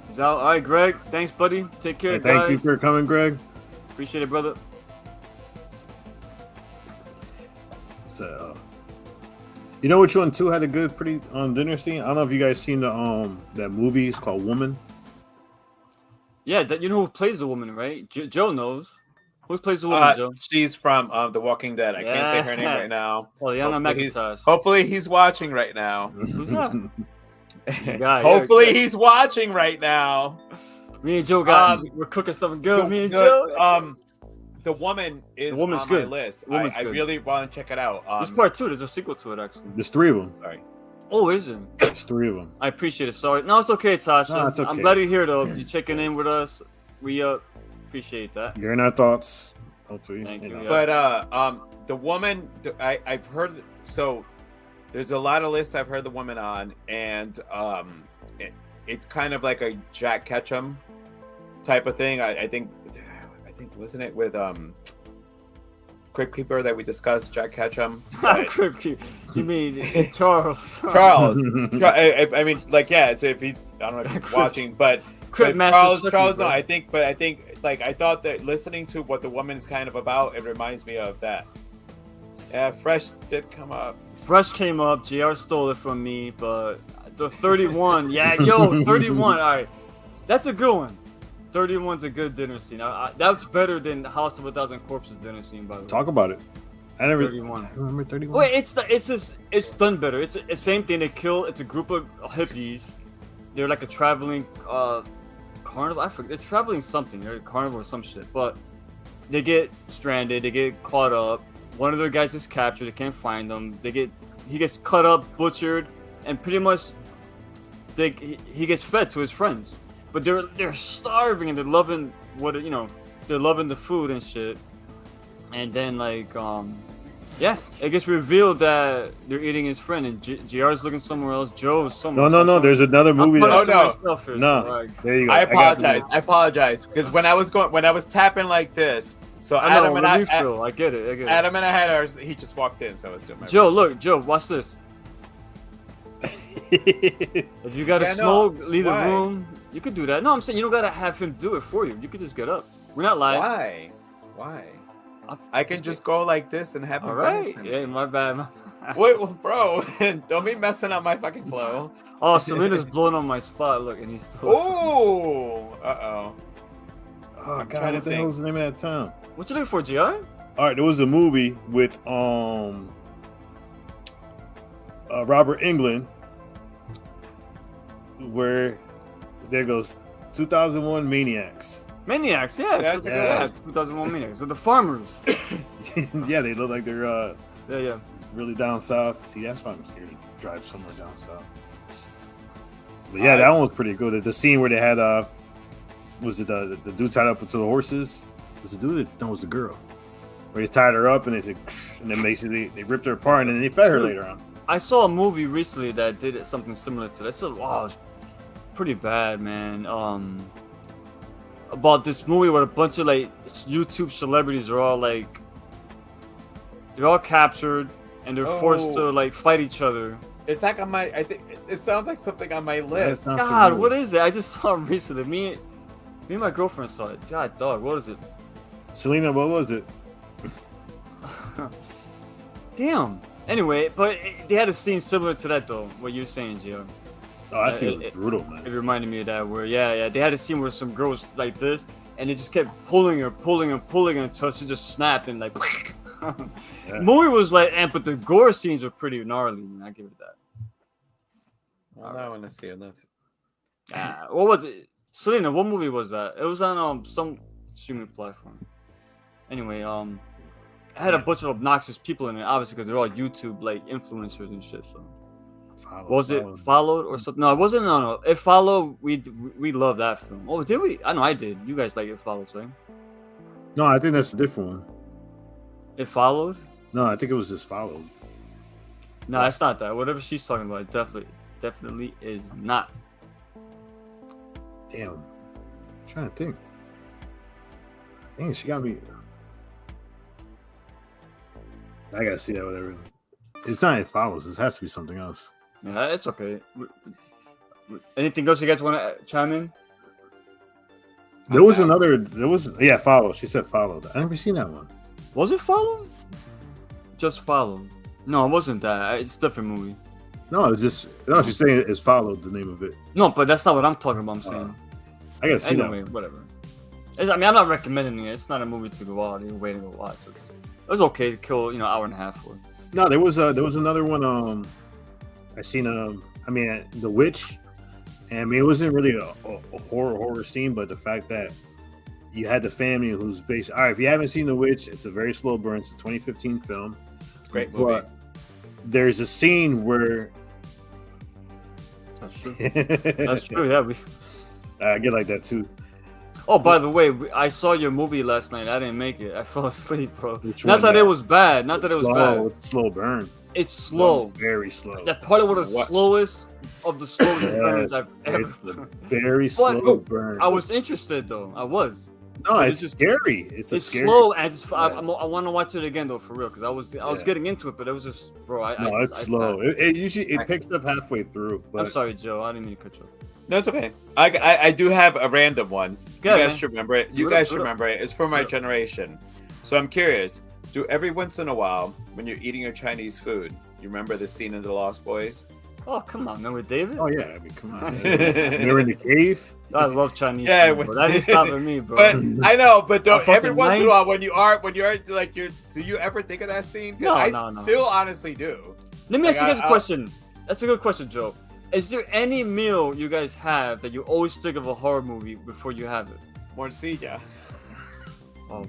He's out. All right, Greg. Thanks, buddy. Take care, Hey, guys. thank you for coming, Greg. Appreciate it, brother. So, you know which one too had a good, pretty dinner scene? I don't know if you guys seen the that movie. It's called Woman. Yeah, you know who plays the woman, right? Joe knows. Who plays the woman, Joe? She's from The Walking Dead. I can't say her name Yeah. right now. Pollyanna Hopefully he's- McIntosh. Hopefully he's watching right now. Who's that? Hopefully he's watching right now. Me and Joe we're cooking something good. Me and Joe. The woman is on good. my list. I really want to check it out. There's part 2. There's a sequel to it, actually. There's 3 of them. Sorry. Oh, is it? There's 3 of them. I appreciate it. Sorry. No, it's okay, Tasha. No, it's okay. I'm glad you're here, though. You're checking in with us. We appreciate that. You're in our thoughts. Hopefully. Thank you. But the woman, I've heard. So there's a lot of lists I've heard the woman on, and it's kind of like a Jack Ketchum type of thing. I think wasn't it with Crypt Keeper that we discussed, Jack Ketchum? Crypt Keeper. You mean Charles? Charles. I mean, like, yeah. It's if he's, I don't know if he's watching, but Charles. No, I think like I thought that listening to what the woman is kind of about, it reminds me of that. Yeah, Fresh did come up. Fresh came up. JR stole it from me, but the 31. Yeah, 31. All right, that's a good one. 31's a good dinner scene. That's better than House of a Thousand Corpses dinner scene, by the way. Talk about it. I never 31. remember 31. Wait, it's done better. It's the same thing. They kill. It's a group of hippies. They're like a traveling carnival. I forget. They're traveling something. They're a carnival or some shit. But they get stranded. They get caught up. One of their guys is captured. They can't find them. He gets cut up, butchered, and pretty much he gets fed to his friends. But they're starving and they're loving they're loving the food and shit. And then like it gets revealed that they're eating his friend, and JR's looking somewhere else. Joe's somewhere. No. There's another movie. No. There you go. I apologize because when I was tapping like this, so I get it. Adam and I had ours. He just walked in, so I was doing my. Joe, watch this. If you gotta smoke, leave the room. You could do that. No, I'm saying you don't gotta have him do it for you. You could just get up. We're not live. Why? I can just go like this and have him. All right. Yeah, my bad. Wait, well, bro, don't be messing up my fucking flow. Oh, Selena's blowing on my spot. Look, and he's still. Oh, Oh God, what the hell was the name of that town? What you looking for, GI? All right, there was a movie with Robert Englund where there goes 2001 Maniacs. Maniacs, yeah. That's it's 2001 Maniacs. So the farmers. Yeah, they look like they're yeah. really down south. See, that's why I'm scared to drive somewhere down south. But yeah, that one was pretty good. The scene where they had was it the dude tied up to the horses? Was the dude? No, it was the girl. Where they tied her up and they said, and then basically they ripped her apart and then they fed her later on. I saw a movie recently that did something similar to that. It's pretty bad, man. About this movie where a bunch of like YouTube celebrities are all like, they're all captured and they're forced to like fight each other. It's like on my. I think it sounds like something on my list. God, familiar. What is it? I just saw it recently. Me and my girlfriend saw it. God, dog, what is it? Selena, what was it? Damn. Anyway, but they had a scene similar to that though. What you're saying, Gio? Oh, that scene was brutal, man. It reminded me of that where, they had a scene where some girl was like this, and they just kept pulling her until she just snapped and like. The movie was like, but the gore scenes were pretty gnarly. Man. I give it that. Well, I want to see enough. What was it? Selena, what movie was that? It was on some streaming platform. Anyway, it had a bunch of obnoxious people in it, obviously because they're all YouTube like influencers and shit. So. It Followed or something? No, it wasn't. No. It Followed. We love that film. Oh, did we? I know I did. You guys like It Follows, right? No, I think that's a different one. It Followed? No, I think it was just Followed. No, it's not that. Whatever she's talking about, it definitely is not. Damn. I'm trying to think. Dang, she got me. I gotta see that. Whatever. It's not It Follows. It has to be something else. Yeah, it's okay. Anything else you guys want to chime in? There was Follow. She said Followed. I never seen that one. Was it Followed? Just Followed. No, it wasn't that. It's a different movie. No, it's just she's saying it's Followed, the name of it. No, but that's not what I'm talking about. I'm saying. I gotta see that. Whatever. I'm not recommending it. It's not a movie to go out and wait and go watch. It was okay to kill, hour and a half for. No, there was another one. I seen I mean, the witch. And I mean, it wasn't really a horror scene, but the fact that you had the family who's based. All right, if you haven't seen The Witch, it's a very slow burn. It's a 2015 film. Great movie. But there's a scene where That's true. That's true. Yeah. I get like that too. Oh, by the way, I saw your movie last night. I didn't make it. I fell asleep, bro. Which Not one? that it was bad. Not that it was bad. Slow burn. It's slow. Very slow. That's probably one of the What? slowest of the slowest Yeah, burns I've It's ever. a very slow burn. I was interested though. I was. No, But it's scary. It's scary. slow. I just Yeah. I want to watch it again though for real because I was Yeah. getting into it, but it was just bro. It's slow. It usually picks up halfway through. But I'm sorry, Joe. I didn't mean to cut you off. No, it's okay. I do have a random one. You Good, guys man. should remember it. You Put it- guys put should it- remember it. It's for my put it- generation. So I'm curious. Do every once in a while, when you're eating your Chinese food, you remember the scene in The Lost Boys? Oh come on, man, with David. Oh yeah, I mean, come on. They're in the cave. I love Chinese. Yeah, food, bro. That ain't stopping me, bro. But I know, but don't, fucking every once in a nice. while, when you're like do you ever think of that scene? 'Cause No, I no. still honestly do. Let me ask you Like, guys a question. That's a good question, Joe. Is there any meal you guys have that you always think of a horror movie before you have it? Morcilla.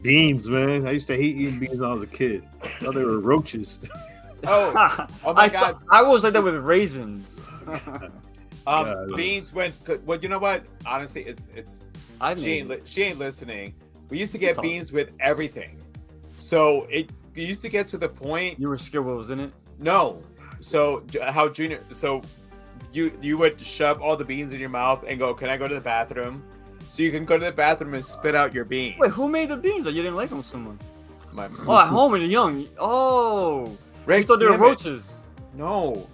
Beans, man. I used to hate eating beans when I was a kid. I thought they were roaches. Oh, oh my I God. thought- I was like that with raisins. Beans went. Well, you know what? Honestly, it's I she mean, ain't listening. We used to get Talk. beans with everything, so it used to get to the point. you were scared what was in it. No, so how Junior? So you would shove all the beans in your mouth and go, "Can I go to the bathroom?" So you can go to the bathroom and spit out your beans. Wait, who made the beans? That you didn't like them so much? My, Oh, at home when you're young. Oh, Rick, you thought they were damn it. roaches. No,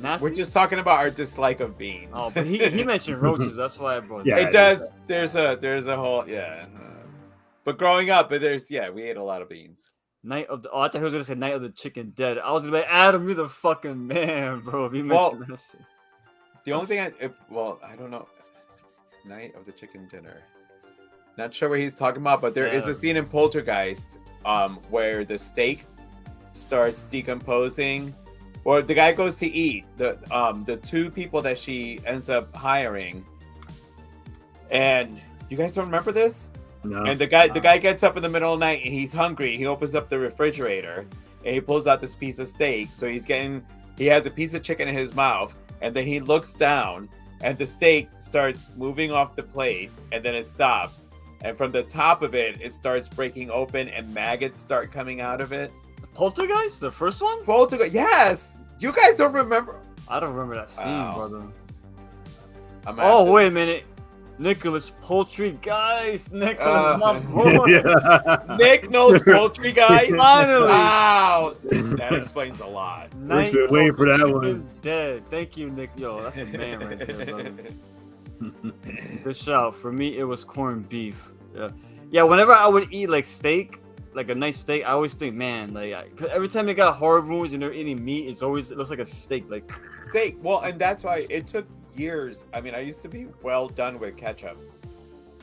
Nasty. we're just talking about our dislike of beans. Oh, but he mentioned roaches. That's why I brought it. Yeah. It does. There's a whole But growing up, we ate a lot of beans. Night of the. Oh, I thought he was gonna say Night of the Chicken Dead. I was gonna be like, Adam, you're the fucking man, bro. If you mentioned that shit. The only thing I don't know. Night of the Chicken Dinner. Not sure what he's talking about, but there is Yeah. a scene in Poltergeist, where the steak starts decomposing, or the guy goes to eat the two people that she ends up hiring, and you guys don't remember this? No. And the guy gets up in the middle of the night and he's hungry. He opens up the refrigerator and he pulls out this piece of steak. So he has a piece of chicken in his mouth, and then he looks down and the steak starts moving off the plate, and then it stops. And from the top of it, it starts breaking open and maggots start coming out of it. Poltergeist, the first one. Yes! You guys don't remember? I don't remember that scene, Wow. brother. I'm Oh, after- wait a minute. Nicholas Poultry, guys. Nicholas, my boy. Yeah. Nick knows poultry, guys. Finally. Wow, that explains a lot. Night been waiting of for the that Chicken one. Dead. Thank you, Nick. Yo, that's a man right there, brother. Good shout. For me, it was corned beef. Yeah. Whenever I would eat like steak, like a nice steak, I always think, man, like 'cause every time they got horror movies and they're eating meat, it looks like a steak. Like, Steak. Well, and that's why it took years. I mean, I used to be well done with ketchup.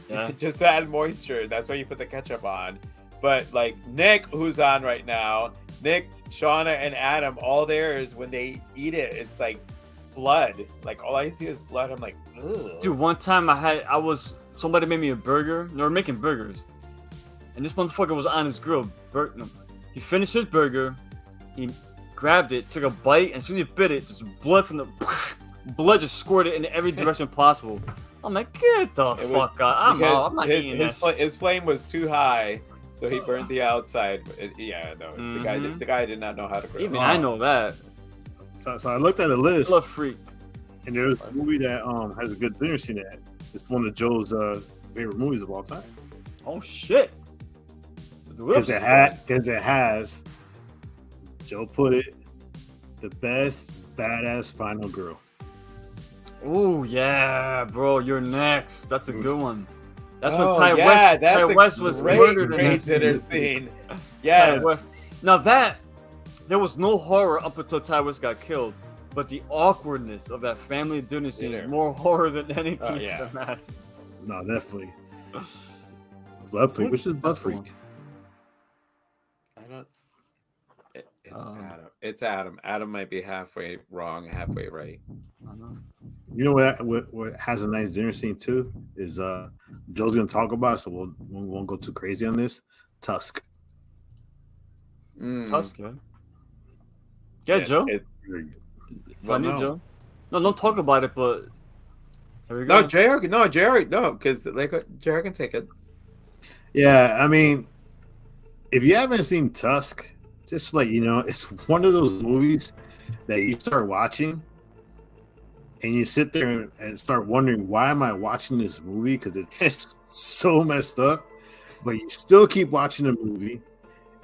yeah. Just to add moisture. That's why you put the ketchup on. But like Nick, who's on right now, Nick, Shauna, and Adam, all theirs when they eat it, it's like blood. Like all I see is blood. I'm like, ugh. Dude, one time somebody made me a burger. They were making burgers, and this motherfucker was on his grill. He finished his burger, he grabbed it, took a bite, and as soon as he bit it, just blood from the blood just squirted in every direction possible. I'm like, get the It was- fuck out! I'm because not eating that. his flame was too high, so he burned the outside. Mhm. The guy did not know how to grill. Even I know that. So I looked at the list, Love freak. and there's a movie that has a good dinner scene in it. It's one of Joe's favorite movies of all time. Oh shit! Because it has, Joe put it, the best badass final girl. Oh yeah, bro, you're next. That's a good one. That's Oh, when Ty yeah, West. that's Ty a West was great, murdered in great that dinner scene. scene. Yes. Ty West. Now there was no horror up until Ty West got killed, but the awkwardness of that family dinner scene Dinner. is more horror than anything Oh, you yeah. can imagine. No, definitely. Blood Freak. Which is Blood That's the Freak? I don't. Adam. It's Adam. Adam might be halfway wrong, halfway right. You know what has a nice dinner scene too is Joe's gonna talk about, so we won't go too crazy on this. Tusk. Tusk, yeah. Yeah, Joe. Joe. No, don't talk about it, but here we go. No, Jared, no, because like Jared can take it. Yeah, I mean, if you haven't seen Tusk, just like it's one of those movies that you start watching and you sit there and start wondering, why am I watching this movie? Because it's so messed up, but you still keep watching the movie,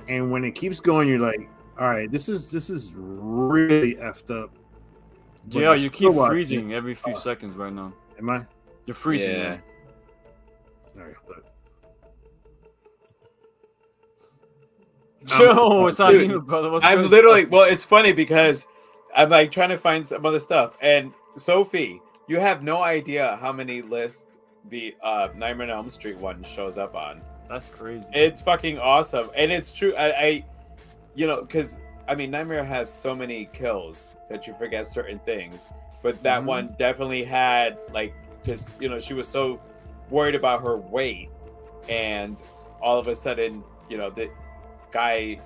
and when it keeps going, you're like, all right, this is really effed up. Yeah, you keep freezing every few seconds right now. Am I? You're freezing. Yeah. All right, look. Joe, it's on you, brother. I'm literally. Well, it's funny because I'm like trying to find some other stuff. And Sophie, you have no idea how many lists the Nightmare on Elm Street one shows up on. That's crazy. It's fucking awesome, and it's true. I because I mean, Nightmare has so many kills that you forget certain things, but that one definitely had like, because she was so worried about her weight, and all of a sudden, the guy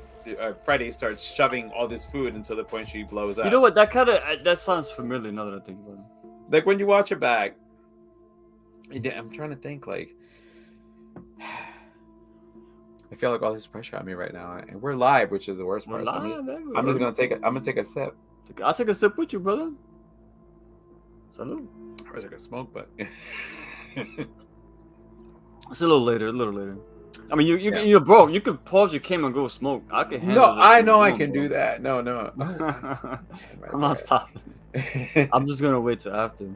Freddy starts shoving all this food until the point she blows up. You know what? That sounds familiar now that I think about it. Like when you watch it back, I'm trying to think. Like, I feel like all this pressure on me right now, and we're live, which is the worst part. So I'm just gonna take it. I'm gonna take a sip. I'll take a sip with you, brother. Salud. I was like a smoke, but it's a little later. I mean, you're broke. You could pause your camera and go smoke. I can handle No, I know I can do that. No. I'm not stopping. I'm just gonna wait till after.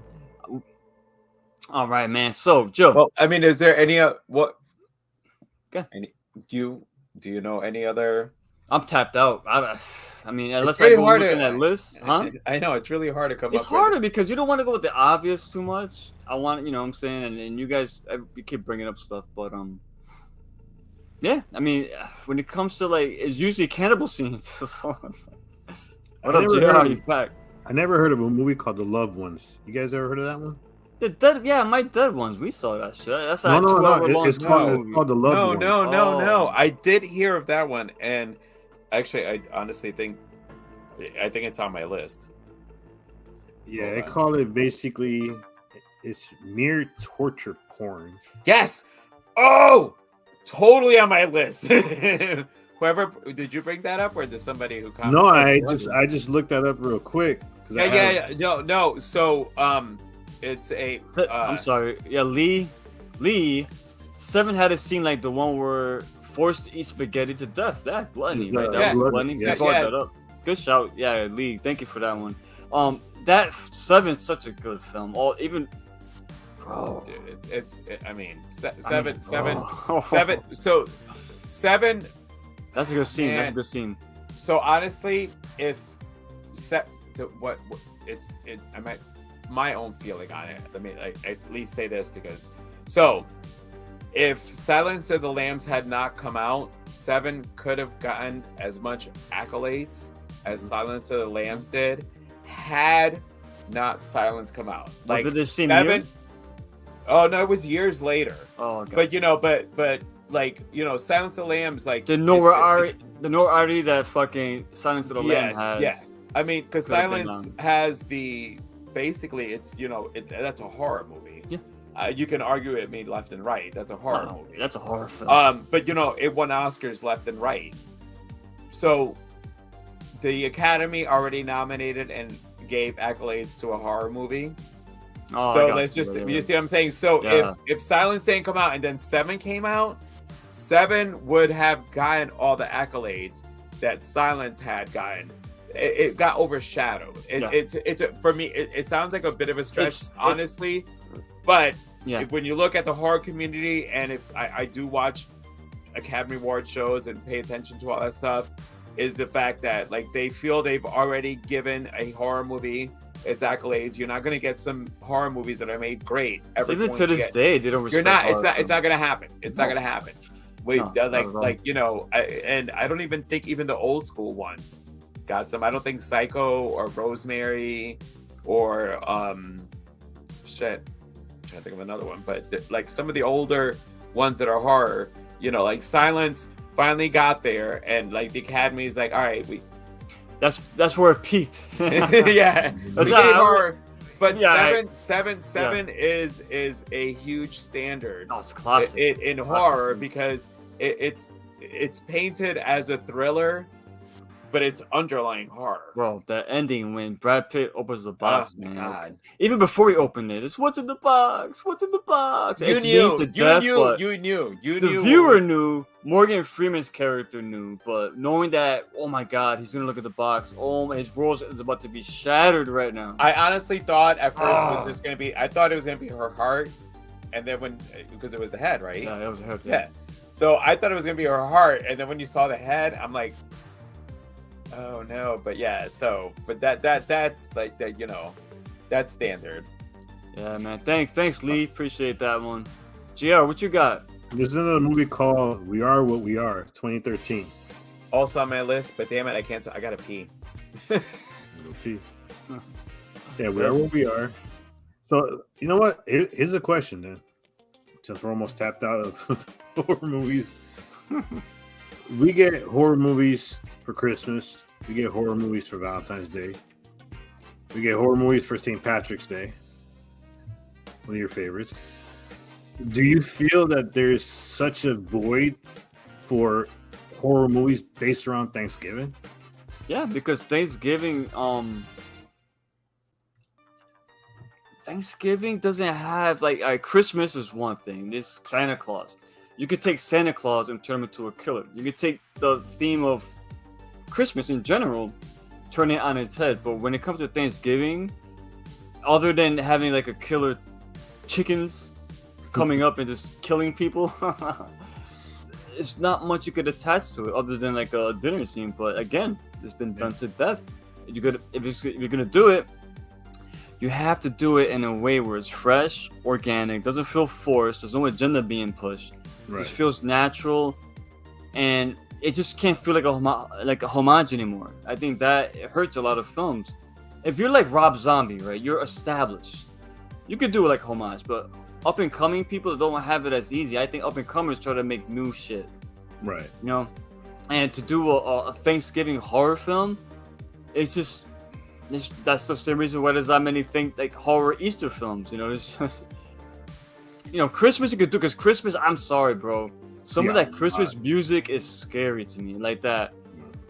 All right, man. So, Joe. Well, I mean, is there any what? Okay. Do you know any other? I'm tapped out. I mean, unless really I go hard looking at lists, huh? I know it's really hard to come. It's up harder with. because you don't want to go with the obvious too much. I want, what I'm saying, and you guys, you keep bringing up stuff, but yeah. I mean, when it comes to like, it's usually cannibal scenes. What up, JR? How you back? I never heard of a movie called The Loved Ones. You guys ever heard of that one? The dead, yeah, My Dead Ones. We saw that shit. That's no, a 2-hour long it's called The Loved Ones. No. I did hear of that one, and actually, I honestly think it's on my list. Yeah, they call it basically, it's mere torture porn. Yes. Oh, totally on my list. Whoever, did you bring that up, or did somebody who commented? No, I just looked that up real quick. Yeah. No. So, it's a. I'm sorry. Yeah, Lee. 7 had a scene like the one where forced to eat spaghetti to death. That gluttony, right? That was gluttony. Yeah. Brought that up. Good shout. Yeah, Lee. Thank you for that one. That 7's such a good film. Bro, dude, I mean, seven. So 7. That's a good scene. That's a good scene. So honestly, if my own feeling on it. Let me at least say this, because if Silence of the Lambs had not come out, 7 could have gotten as much accolades as Silence of the Lambs did had not Silence come out. Like did this 7. Year? Oh no, it was years later. Oh, okay. But like Silence of the Lambs, like the notoriety that fucking Silence of the Lambs has. Yeah, I mean, because Silence has the. Basically, it's that's a horror movie. Yeah, you can argue it made left and right. That's a horror movie. That's a horror film. But it won Oscars left and right. So the Academy already nominated and gave accolades to a horror movie. Oh, so let's just you see what I'm saying. So if Silence didn't come out and then 7 came out, 7 would have gotten all the accolades that Silence had gotten. It got overshadowed. It's for me. It sounds like a bit of a stretch, honestly. But when you look at the horror community, and if I do watch Academy Award shows and pay attention to all that stuff, is the fact that like they feel they've already given a horror movie its accolades. You're not going to get some horror movies that are made great. Even to this day, they don't. You're not. It's not going to happen. It's not going to happen. Wait, and I don't even think even the old school ones got some. I don't think Psycho or Rosemary or shit. I'm trying to think of another one, but like some of the older ones that are horror, you know, like Silence finally got there, and like the Academy's like, all right, we. That's where it peaked. Yeah, That's we how did I- horror, but Yeah, seven is a huge standard. Oh, it's classic. In horror because it's painted as a thriller, but it's underlying horror. Bro, that ending when Brad Pitt opens the box, Oh, my man. God. Even before he opened it, it's what's in the box? What's in the box? You It's knew, mean to death, but you the knew. viewer knew, Morgan Freeman's character knew, but knowing that, oh my God, he's gonna look at the box. Oh, his world is about to be shattered right now. I honestly thought at first it was just gonna be. I thought it was gonna be her heart, and then because it was the head, right? Yeah, it was her. Yeah. So I thought it was gonna be her heart, and then when you saw the head, I'm like, oh no. But yeah. So, but that's like that. You know, that's standard. Yeah, man. Thanks, Lee. Appreciate that one. GR, what you got? There's another movie called We Are What We Are, 2013. Also on my list, but damn it, I can't. I gotta pee. Little P. Yeah, we are what we are. So, you know what? Here's a question then. Since we're almost tapped out of horror movies. We get horror movies for Christmas. We get horror movies for Valentine's Day. We get horror movies for St. Patrick's Day. One of your favorites. Do you feel that there's such a void for horror movies based around Thanksgiving? Yeah, because Thanksgiving doesn't have like Christmas is one thing. This Santa Claus. You could take Santa Claus and turn him into a killer. You could take the theme of Christmas in general, turn it on its head. But when it comes to Thanksgiving, other than having like a killer chickens coming up and just killing people, it's not much you could attach to it other than like a dinner scene. But again, it's been done to death. If you're gonna do it, you have to do it in a way where it's fresh, organic, doesn't feel forced. There's no agenda being pushed. Right. It just feels natural, and it just can't feel like a homage anymore. I think that it hurts a lot of films. If you're like Rob Zombie, right? You're established. You could do it like homage, but up and coming people don't have it as easy. I think up and comers try to make new shit. Right. You know, and to do a Thanksgiving horror film, that's the same reason why there's not many like horror Easter films. You know, it's just, you know, Christmas you could do, because Christmas, I'm sorry, bro, some of that Christmas music is scary to me, like that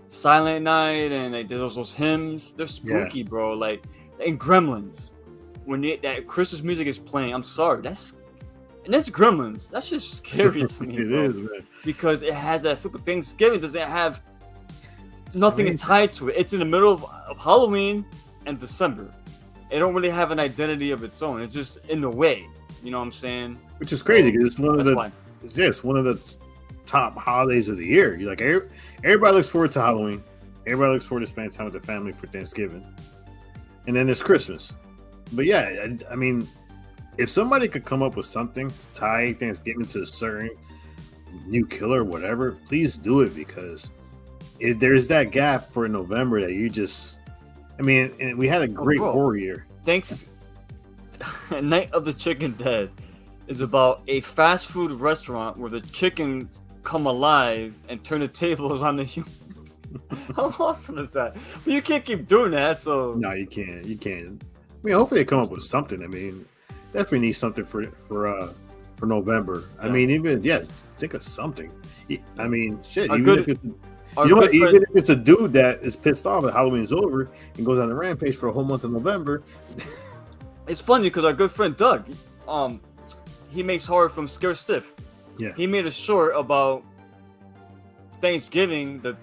Silent Night and like there's those hymns, they're spooky, bro. Like in Gremlins, when that Christmas music is playing, I'm sorry, that's Gremlins. That's just scary to me. It bro. is, man. Because it has that feel. Thanksgiving doesn't have nothing tied to it. It's in the middle of Halloween and December. It don't really have an identity of its own. It's just in the way. You know what I'm saying? Which is crazy because it's one of That's it's one of the top holidays of the year. You're like everybody looks forward to Halloween. Everybody looks forward to spending time with their family for Thanksgiving, and then there's Christmas. But yeah, I mean, if somebody could come up with something to tie Thanksgiving to a certain new killer or whatever, please do it, because there's that gap for November that you just. I mean, and we had a great horror year. Night of the Chicken Dead is about a fast food restaurant where the chickens come alive and turn the tables on the humans. How awesome is that? But you can't keep doing that, so No, you can't. You can't. I mean, hopefully they come up with something. I mean, definitely need something for November. I mean, even think of something. I mean, shit. Even if it's a dude that is pissed off that Halloween's over and goes on a rampage for a whole month of November. It's funny because our good friend Doug, he makes horror from Scare Stiff. Yeah. He made a short about Thanksgiving, the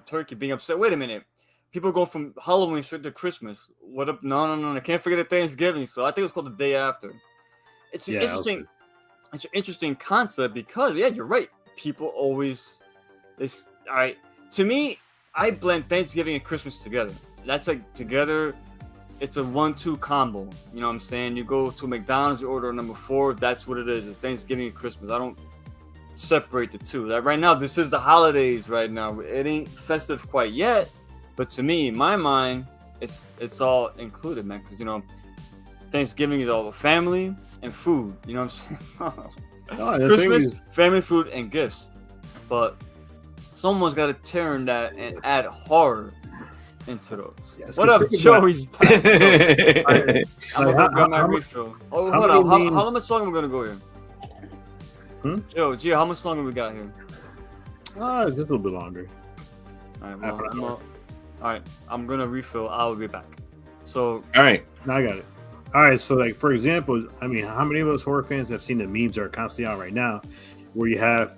turkey being upset. Wait a minute. People go from Halloween straight to Christmas. What up? No. I can't forget Thanksgiving. So I think it was called The Day After. It's an interesting concept because, yeah, you're right. People always, all right. To me, I blend Thanksgiving and Christmas together. That's like together. It's a 1-2 combo. You know what I'm saying? You go to McDonald's, you order number 4. That's what it is. It's Thanksgiving and Christmas. I don't separate the two. Like right now, this is the holidays right now. It ain't festive quite yet, But to me, in my mind, it's all included, man. Because Thanksgiving is all about family and food. You know what I'm saying? No, the Christmas, thing is, family, food, and gifts. But someone's got to turn that and add horror into those. Yes, What up, 'cause Joe? He's back. I'm Like, gonna go grab my how refill. Oh, how hold on. many How much longer are we gonna go here? Joe, Gio, how much longer we got here? just a little bit longer. All right, Half an hour. all right. I'm gonna refill. I'll be back. So, All right. No, I got it. All right, so like for example, I mean, how many of us horror fans have seen the memes that are constantly out right now, where you have,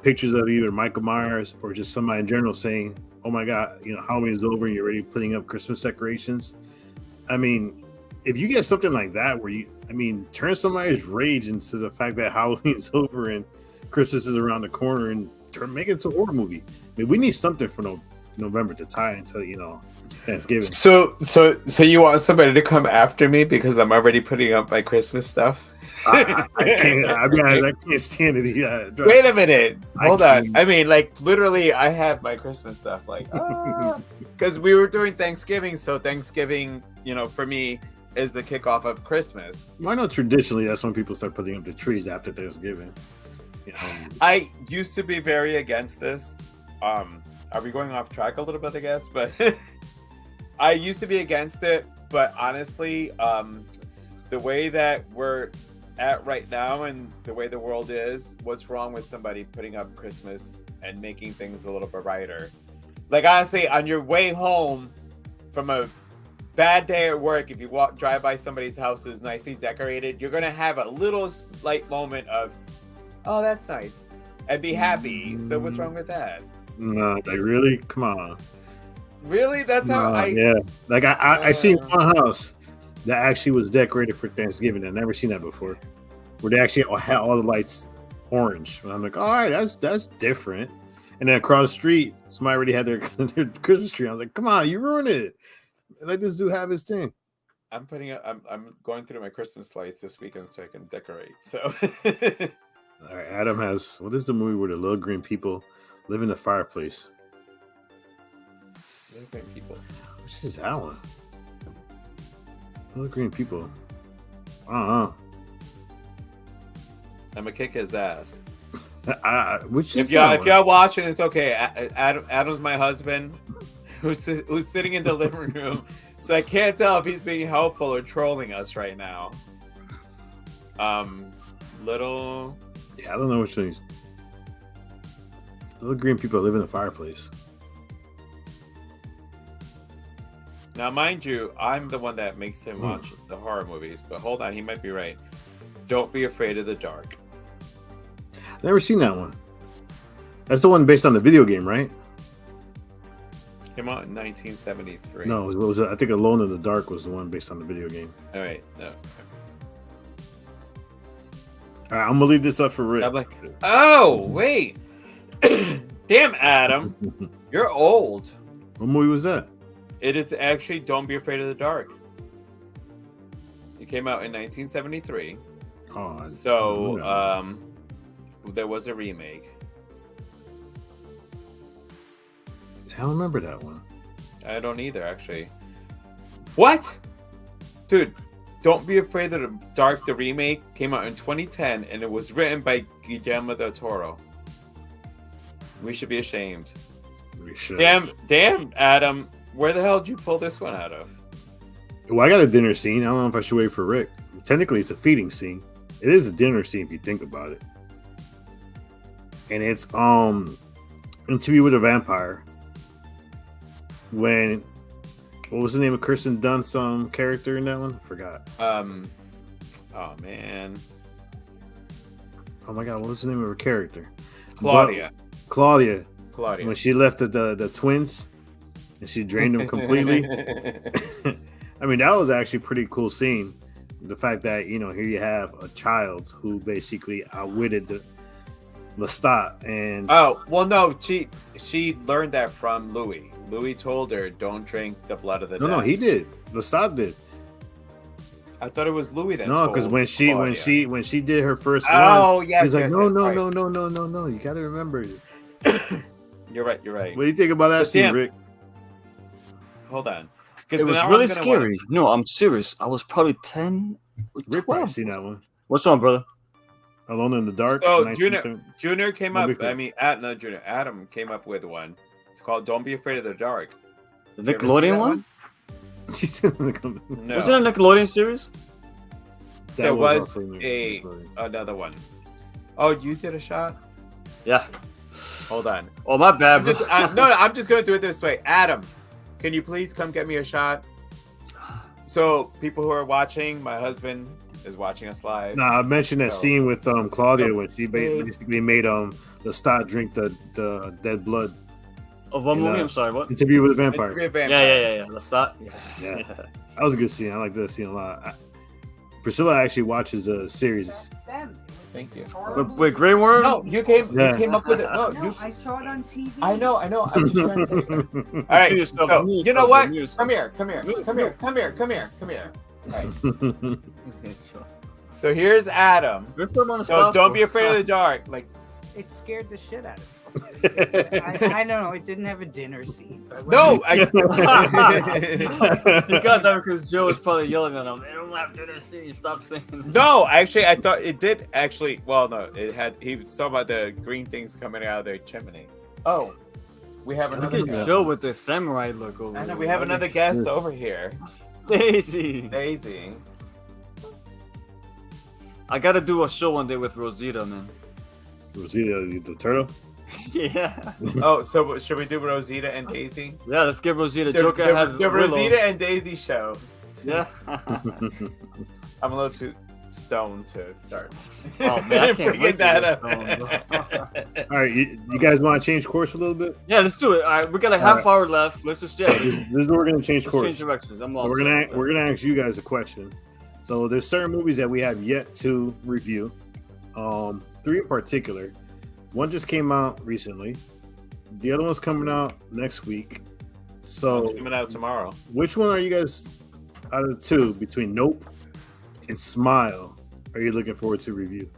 pictures of either Michael Myers or just somebody in general saying, "Oh my God, Halloween is over and you're already putting up Christmas decorations." I mean, if you get something like that, where turn somebody's rage into the fact that Halloween's over and Christmas is around the corner and make it into a horror movie. I mean, we need something for November to tie into Thanksgiving. So you want somebody to come after me because I'm already putting up my Christmas stuff? I can't. I can't stand it. Yeah. Wait a minute. Hold on. can't. I mean, like literally, I have my Christmas stuff. Like, because we were doing Thanksgiving, so Thanksgiving, for me, is the kickoff of Christmas. I know traditionally that's when people start putting up the trees after Thanksgiving. I used to be very against this. Are we going off track a little bit? I guess, but I used to be against it. But honestly, the way that we're at right now and the way the world is, what's wrong with somebody putting up Christmas and making things a little bit brighter? Like honestly, on your way home from a bad day at work, if you drive by somebody's house who's nicely decorated, you're gonna have a little slight moment of, "Oh, that's nice," and be happy. So what's wrong with that? No, like really? Come on. Really? That's how I. Yeah, like I seen one house that actually was decorated for Thanksgiving. I've never seen that before, where they actually had all the lights orange. And I'm like, all right, that's different. And then across the street, somebody already had their Christmas tree. I was like, come on, you ruined it. Let this dude have his thing. I'm going through my Christmas lights this weekend so I can decorate. So. All right, Adam has, what is the movie where the little green people live in the fireplace? Little green people. Which is that one? Little green people. I don't know. I'm gonna kick his ass. Which If is y'all watching, it's okay. Adam's my husband, who's sitting in the living room, so I can't tell if he's being helpful or trolling us right now. Little. Yeah, I don't know which one he's. Little green people live in the fireplace. Now, mind you, I'm the one that makes him watch the horror movies, but hold on, he might be right. Don't be afraid of the dark. Never seen that one. That's the one based on the video game, right? Came out in 1973. No, what was it? I think Alone in the Dark was the one based on the video game. All right, no. All right, I'm gonna leave this up for Rick. I'm like, oh wait, damn Adam, you're old. What movie was that? It is actually Don't Be Afraid of the Dark. It came out in 1973. Oh, So there was a remake. I don't remember that one. I don't either, actually. What? Dude, Don't Be Afraid of the Dark, the remake, came out in 2010, and it was written by Guillermo del Toro. We should be ashamed. We should. Damn, Adam. Where the hell did you pull this one out of? Well, I got a dinner scene. I don't know if I should wait for Rick. Technically, it's a feeding scene. It is a dinner scene if you think about it. And it's Interview with a Vampire. When, what was the name of Kirsten Dunst's character in that one? I forgot. Oh man. Oh my god, what was the name of her character? Claudia. Claudia. Claudia. When she left the twins and she drained them completely. I mean, that was actually a pretty cool scene. The fact that, here you have a child who basically outwitted Lestat. And oh, well, no, she learned that from Louis. Louis told her, don't drink the blood of the dead. No, he did. Lestat did. I thought it was Louis that No, because when she did her first one, yeah, he's like, yes, no. You got to remember. You're right. What do you think about that scene, Rick? hold on. It was really scary. No, I'm serious. I was probably 10 or Rick probably 12. seen that one. What's on, brother? Alone in the Dark. So 1970. Junior came No up. big deal. I mean, not Junior. Adam came up with one. It's called "Don't Be Afraid of the Dark." The You ever seen Nickelodeon that one? She's in the No, Was it a Nickelodeon series? there was also in a Nickelodeon. another one. Oh, you did a shot. Yeah. Hold on. Oh, my bad, bro. I'm just going to do it this way. Adam, can you please come get me a shot? So, people who are watching, my husband is watching us live. Nah, I mentioned that So- scene with Claudia when she Hey. basically made the Stott drink the dead blood. Of what And, movie? I'm sorry, what? Interview with a Vampire. Interview with a Yeah, Vampire. yeah. Let's stop. Yeah. Yeah. That was a good scene. I like that scene a lot. Priscilla actually watches series. Thank you. With Grey Worm? No, you came up with it. No, No, you. I saw it on TV. I know. I'm just trying to say. All See right. yourself, So, me you know yourself, what? me yourself. Come here. All right. So here's Adam. We put him on the So spot don't for- be afraid of the dark. Like, It scared the shit out of me. I don't know. It didn't have a dinner scene. But no. You got that because Joe was probably yelling at him. They don't have dinner scene. Stop saying that. No, actually, I thought it did. Actually, well, no, it had. He was talking about the green things coming out of their chimney. Oh, we have Look another. at guest. Joe with the samurai look over I know there. we have another guest over here, Daisy. Daisy. I gotta do a show one day with Rosita, man. Was he the turtle? Yeah. Oh, so should we do Rosita and Daisy? Yeah, let's give Rosita The, Joker the, had the Willow. Rosita and Daisy show. Yeah. I'm a little too stoned to start. Oh man, I can't Bringing wait to that get up. stoned, All right, you guys want to change course a little bit? Yeah, let's do it. All right, we got a half hour left. Let's just This is where we're gonna change let's course. change directions. I'm So lost. we're gonna ask you guys a question. So there's certain movies that we have yet to review. 3 in particular. One just came out recently. The other one's coming out next week. So It's coming out tomorrow. which one are you guys out of the 2 between Nope and Smile are you looking forward to review?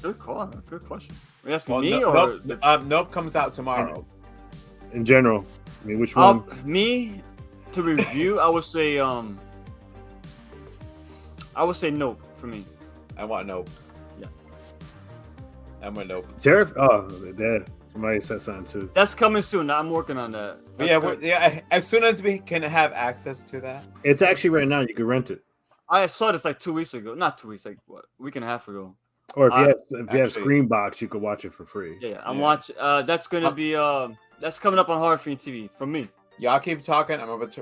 Good call. That's a good question. Are you asking Well, me no, or Nope comes out tomorrow. In general, I mean, which one? me to review? I would say nope for me. I want Nope. Yeah. I want Nope. Dad. Somebody said something too. That's coming soon. I'm working on that. But That's yeah, good. as soon as we can have access to that. It's actually right now. You can rent it, I saw this like 2 weeks ago. Not 2 weeks, like what, a week and a half ago. or if you have actually- Screenbox, you could watch it for free. Yeah, I'm Yeah. watching. That's gonna be that's coming up on Horror Fiend TV from me. Y'all keep talking. I'm about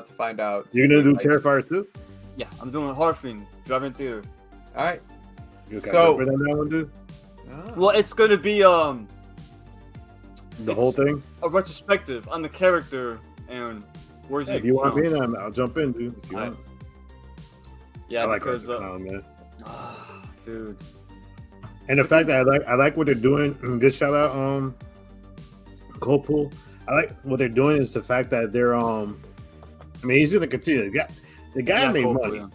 to find out. You're gonna do Like- Terrifier too? Yeah, I'm doing Horror Fiend driving theater. All right. You got So- jump in on that one, dude? Oh. Well, it's gonna be The whole thing? a retrospective on the character and where's Yeah, he. if you want to from. be in, I'll jump in, dude. If you Alright. want. Yeah, I like because Arthur Clown, man. dude. And the fact that I like what they're doing. Good shout out, Coldpool. I like what they're doing is the fact that they're I mean, he's gonna continue. The guy Yeah, made cool, money. yeah.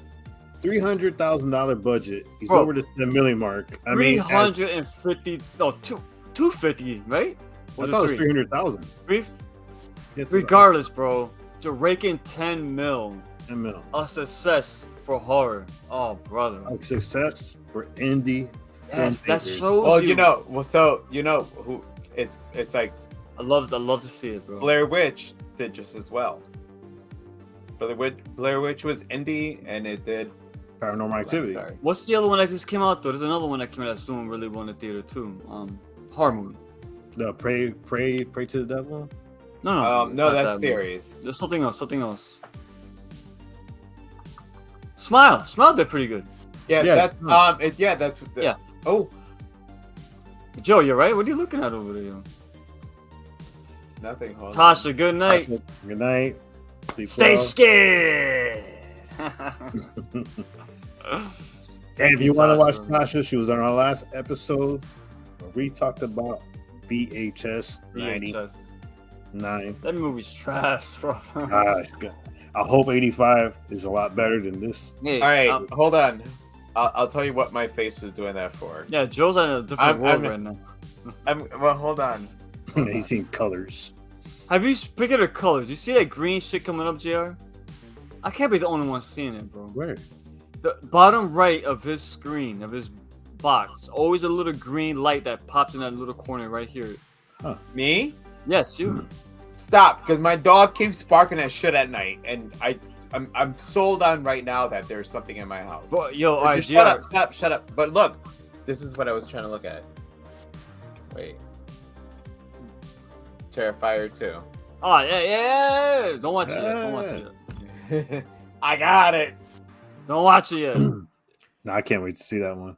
$300,000 budget. He's Bro. over the $1 mark. I mean, 350. No, 250, right? I Was thought it was three? 300,000. Three? Yeah, Regardless, bro, you're raking 10 mil. $10 million. A success for horror. Oh, brother. A success for indie. Yes, that filmmakers. shows Well, you. you know. Well, so you know who? It's like I love to see it, bro. Blair Witch did just as well. Blair Witch was indie, and it did. Paranormal Activity. Sorry. What's the other one that just came out though? There's another one that came out that's doing really well in the theater too. Horror movie. The Pray to the Devil. No, No, not that's that movie. theories. There's something else. Smile did pretty good. Yeah, Yeah. that's that's Yeah. Oh, Joe, you're right. What are you looking at over there? nothing. Hold on. Tasha, good night. Good night. Sleep Stay well. scared. And if you want to watch Tasha. Tasha, she was on our last episode where we talked about VHS 99. That movie's trash, bro. Gosh, I hope 85 is a lot better than this. Hey, All right, hold on. I'll tell you what my face is doing that for. yeah, Joe's on a different world right now. Well, hold on. He's seen colors. Have you speaking of colors? You see that green shit coming up, JR? I can't be the only one seeing it, bro. Where? The bottom right of his screen, of his box, always a little green light that pops in that little corner right here. Me? Yes, you. Stop, because my dog keeps barking at shit at night, and I'm sold on right now that there's something in my house. Bro, yo, all right, Just JR. shut up. But look, this is what I was trying to look at. Wait. Terrifier 2. Oh, yeah. Don't watch it yet. Don't watch it yet. I got it. Don't watch it yet. No, I can't wait to see that one.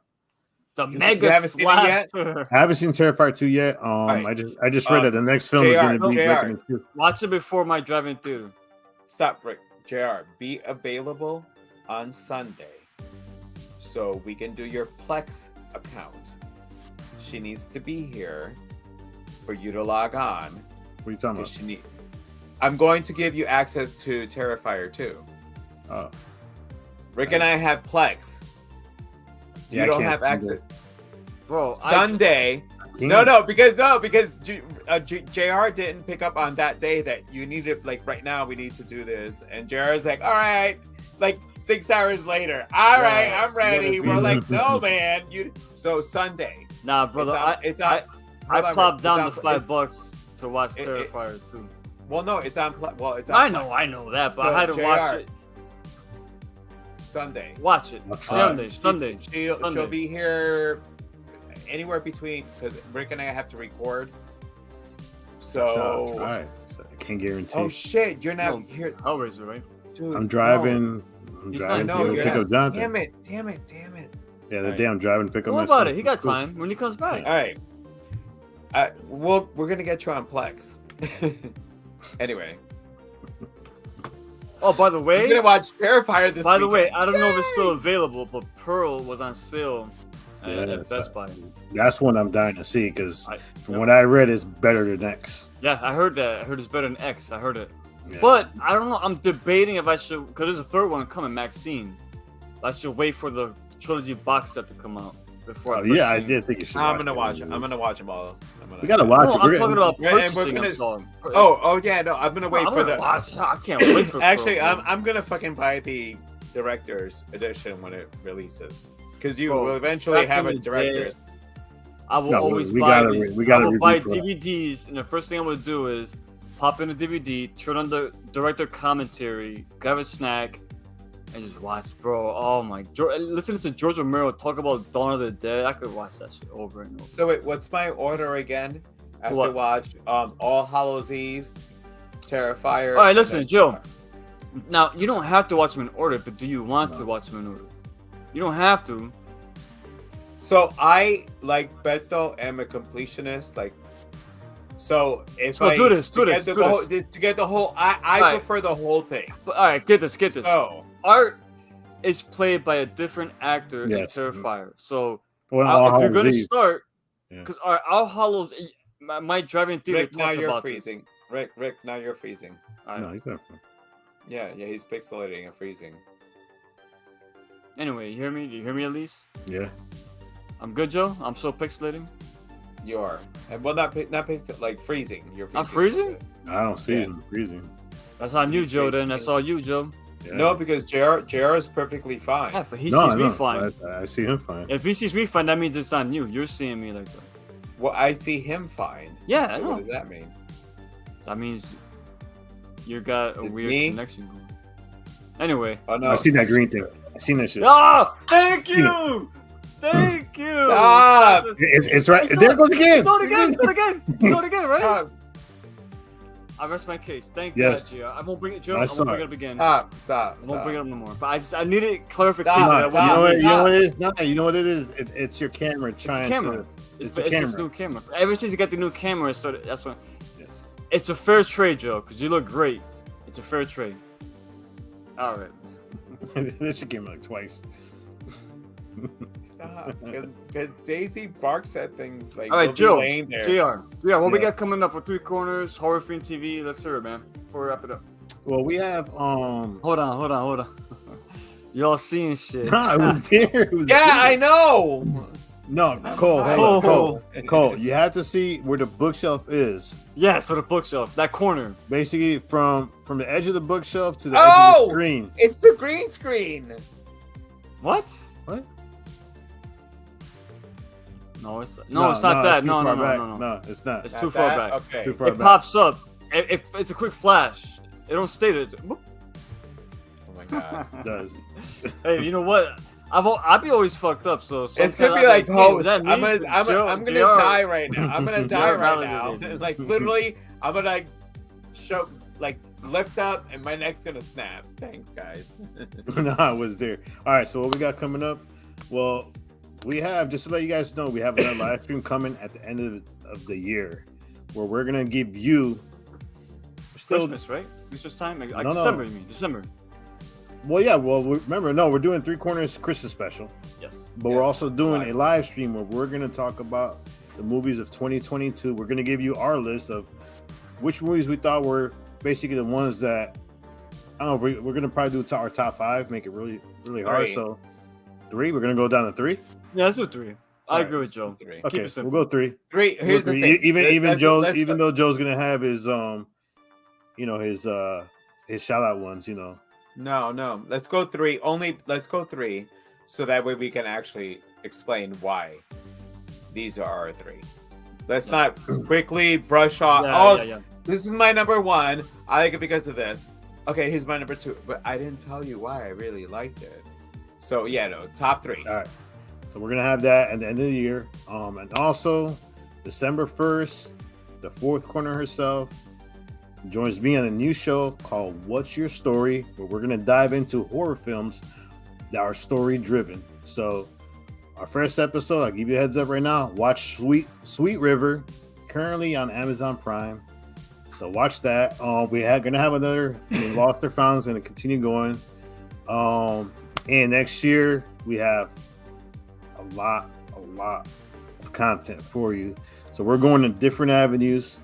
The You mega haven't seen it yet? slasher. I haven't seen Terrifier 2 yet. right. I just read that the next film is JR, going to be JR. Reckoning 2. Watch it before my drive-in theater. Stop, Rick. JR, be available on Sunday so we can do your Plex account. She needs to be here for you to log on. What are you talking Because about? I'm going to give you access to Terrifier 2. Oh, Rick and I have Plex. Yeah, I You don't can't have do access. Bro, Sunday. Because JR didn't pick up on that day that you needed, like, right now we need to do this. And JR's like, all right, like 6 hours later. All right, I'm ready. We're like, no, man. So Sunday. Nah, brother, I plopped down the $5 to watch Terrifier 2. Well, no, it's on. It's on. I know that, but So, I had to watch JR, it. Sunday. Watch it. Sunday. She'll be here anywhere between, because Rick and I have to record. So. right. So I can't guarantee. Oh shit! You're not No, here, Hellraiser, right? dude. I'm driving. I'm He's driving not- to no, go you're pick not. up Jonathan. Damn it! Yeah, the Right. day I'm driving to pick up Don't my worry about son. it. He got Cool. time when he comes back. All right. We're gonna get you on Plex. Anyway, Oh, by the we're way, gonna watch Terrifier this. I don't know if it's Yay! still available, but Pearl was on sale Yeah, at Best Buy. That's one I'm dying to see because I- from what I read, it's better than X. Yeah, I heard that. I heard it's better than X. I heard it. Yeah. But I don't know. I'm debating if I should, because there's a third one coming, Maxine. I should wait for the trilogy box set to come out before. Oh, I yeah, I did think you should. I'm gonna watch it. I'm gonna watch them all. We gotta watch No, it. I'm We're talking gonna- about Yeah, and we're purchasing. gonna- I'm sorry. Oh yeah, no, I'm gonna wait I'm for gonna the. watch. I can't wait for. Actually, Pearl, I'm gonna fucking buy the director's edition when it releases, because you Bro, will eventually back have in a the day, director's. I will No, always we buy gotta these. we gotta I will buy review Pearl. DVDs, and the first thing I'm gonna do is pop in the DVD, turn on the director commentary, grab a snack, and just watch, bro. Oh my! Listen to George Romero talk about Dawn of the Dead. I could watch that shit over and over. So wait, what's my order again? I have to What? watch All Hallows Eve, Terrifier. All right, and listen, then- Joe. Now you don't have to watch them in order, but do you want to watch them in order? You don't have to. So I, like Beto, am a completionist. Like, so if So I do this, to do get this, the do whole, this. to get the whole, I Right. prefer the whole thing. But all right, get this. So Art is played by a different actor Yes. in Terrifier. So Well, if you're Hallows gonna Eve. start, Yeah. because All Hallows, my driving theater Rick, now talks you're about freezing. Rick, now you're freezing. This. All right. No, he's not. Yeah, he's pixelating and freezing. Anyway, you hear me? Do you hear me at least? Yeah. I'm good, Joe. I'm so pixelating. You are, and well, not pixel, like freezing. You're freezing. I'm freezing? I don't see Yeah. him freezing. That's on you, He's Joe. freezing Then that's too. all you, Joe. Yeah. No, because JR is perfectly fine. Yeah, but he No, sees me fine. I see him fine. If he sees me fine, that means it's on you. You're seeing me like that. Well, I see him fine. Yeah, I So know. what does that mean? That means you got a It's weird me? connection going. Anyway. Oh no! I see that green thing. I seen that shit. Oh, thank you! Thank you! Stop! It's right. I saw There it. it goes again. Saw it again! Saw it again! Saw it again, right? Stop! I rest my case. Thank Yes. God, Gio. I won't bring it, Joe. I I saw won't bring it. it up again. Stop! I won't bring it up no more. But I needed clarification. Stop, That You know wasn't what? me. You know what it is? No, you know what it is. It's your camera It's trying the camera. to. It's the this camera. new camera. Ever since you got the new camera, it started. That's when. Yes. It's a fair trade, Joe, because you look great. It's a fair trade. All right. This shit came like twice. Stop! Because Daisy barks at things like. All right, we'll be Joe. laying there. JR. Yeah, what we Yeah. got coming up with Three Corners, Horror Fiend TV? Let's hear it, man. Before we wrap it up. Well, we have Hold on. Y'all seeing shit. Nah, it was there. It was Yeah, there. I know. No, Cole, hold on, Cole. You have to see where the bookshelf is. Yeah, so the bookshelf, that corner. Basically, from the edge of the bookshelf to the edge of the screen. It's the green screen. What? What? No, it's not that. It's No, too far no, back. no. No, it's not. It's Not too far that? back. Okay. Too far It back. pops up. If it's a quick flash, it don't stay there. Whoop. Oh my god. It does. Hey, you know what? I'd be always fucked up. So It's sometimes gonna be I'm like, hey, host. was that me? I'm gonna JR die right now. I'm gonna die right now. validated. Like literally, I'm gonna show like lift up, and my neck's gonna snap. Thanks, guys. No, I was there. All right, so what we got coming up? Well, we have, just to let you guys know, we have another live stream coming at the end of the year, where we're gonna give you still. Christmas, right? Christmas time? Like No. December, you mean? December. Well, yeah. Well, remember, no, we're doing Three Corners Christmas special, Yes. but we're Yes, also doing live. a live stream where we're gonna talk about the movies of 2022. We're gonna give you our list of which movies we thought were basically the ones that I don't know. We're gonna probably do our top 5, make it really, really hard. Three. So 3. We're gonna go down to 3. Yeah, let's do 3. I Alright, agree with Joe. Three. Okay, it we'll simple. go 3. Three. Here's the Three. thing. Even Let's- Joe, let's even go- though Joe's gonna have his his shout out ones, No. Let's go 3. Let's go 3, so that way we can actually explain why these are our 3. Let's not quickly brush off. Yeah. This is my number 1. I like it because of this. Okay, here's my number 2, but I didn't tell you why I really liked it. So yeah, no, top 3. All right. So we're gonna have that at the end of the year. And also December 1st, the fourth corner herself joins me on a new show called What's Your Story, where we're gonna dive into horror films that are story driven. So our first episode, I'll give you a heads up right now. Watch Sweet River, currently on Amazon Prime. So watch that. We're gonna have another Lost or Found is gonna continue going. And next year we have a lot of content for you. So we're going in different avenues.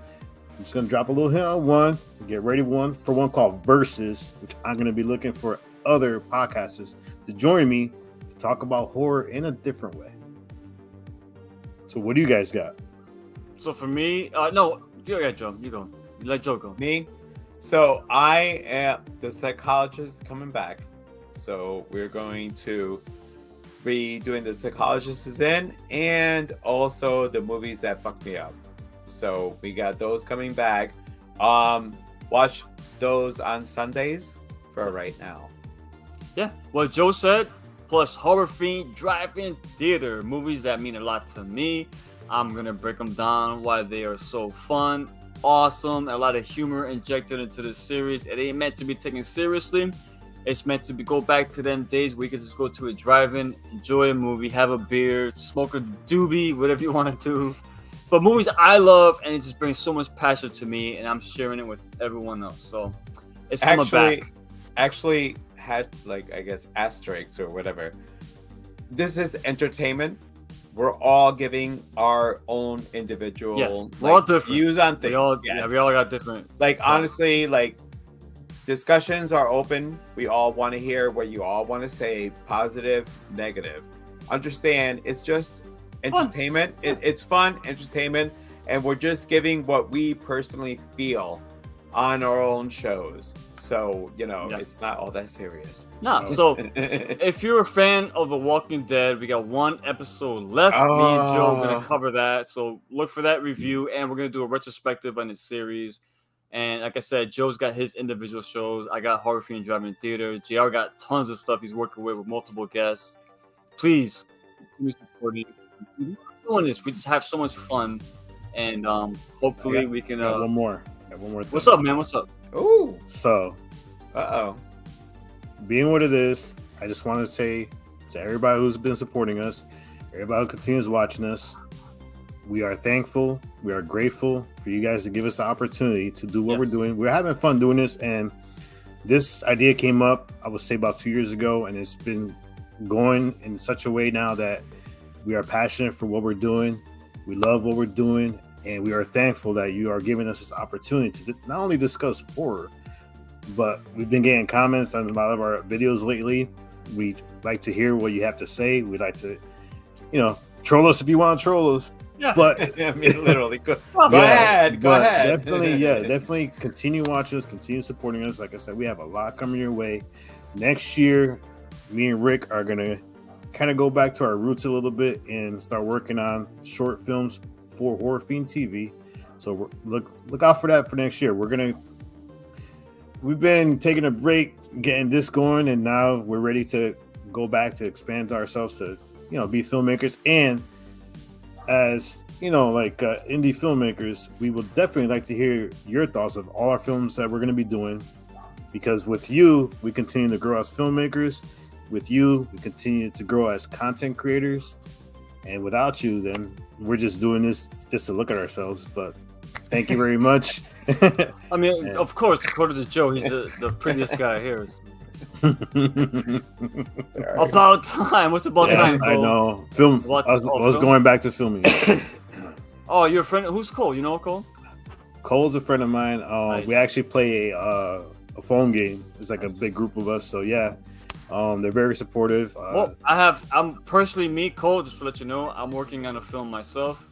I'm just gonna drop a little hint on one. Get ready for one called Versus, which I'm gonna be looking for other podcasters to join me to talk about horror in a different way. So what do you guys got? So for me, no, you got Joe. You go. You let Joe go. Me? So I am the psychologist coming back. So we're going to be doing the psychologist is in, and also the movies that fucked me up. So we got those coming back. Watch those on Sundays for right now. Yeah, what Joe said, plus Horror Fiend Drive-In Theater, movies that mean a lot to me. I'm going to break them down why they are so fun, awesome, a lot of humor injected into the series. It ain't meant to be taken seriously. It's meant to go back to them days where you can just go to a drive-in, enjoy a movie, have a beer, smoke a doobie, whatever you want to do. But movies I love, and it just brings so much passion to me, and I'm sharing it with everyone else. So it's coming back. Actually had, like, I guess asterisks or whatever. This is entertainment. We're all giving our own individual we're all different. views on things. We all Yes. got different. Like, So- honestly, like, discussions are open. We all want to hear what you all want to say, positive, negative. Understand, it's just entertainment. It's fun, entertainment, and we're just giving what we personally feel on our own shows. So, it's not all that serious. Nah, so if you're a fan of The Walking Dead, we got one episode left. Me and Joe are going to cover that. So look for that review, and we're going to do a retrospective on the series. And like I said, Joe's got his individual shows. I got Horror Fiend Drive-In Theater. JR got tons of stuff he's working with multiple guests. Please, continue supporting. We're doing this. We just have so much fun. And hopefully we can... Got one more thing. What's up, man? What's up? Ooh. So, being what it is, I just want to say to everybody who's been supporting us, everybody who continues watching us, we are thankful. We are grateful for you guys to give us the opportunity to do what we're doing. We're having fun doing this, and this idea came up, I would say, about 2 years ago, and it's been going in such a way now that we are passionate for what we're doing. We love what we're doing, and we are thankful that you are giving us this opportunity to not only discuss horror, but we've been getting comments on a lot of our videos lately. We like to hear what you have to say. We like to, Troll us if you want to troll us. Yeah. But I mean, literally. Go yeah, ahead. Go but ahead. definitely continue watching us, continue supporting us. Like I said, we have a lot coming your way. Next year, me and Rick are gonna kind of go back to our roots a little bit and start working on short films for Horror Fiend TV. So look out for that for next year. We've been taking a break, getting this going, and now we're ready to go back to expand ourselves to, be filmmakers. And as indie filmmakers, we would definitely like to hear your thoughts of all our films that we're going to be doing, because with you, we continue to grow as filmmakers. With you, we continue to grow as content creators. And without you, then we're just doing this just to look at ourselves. But thank you very much. I mean, of course, according to Joe, he's the prettiest guy here. About time. What's about time, Cole? I know. Film. What? I was going back to filming. Oh, you're a friend. Who's Cole? You know Cole? Cole's a friend of mine. Nice. We actually play a phone game. It's like a big group of us. So yeah, they're very supportive. Well, I'm personally me, Cole. Just to let you know, I'm working on a film myself.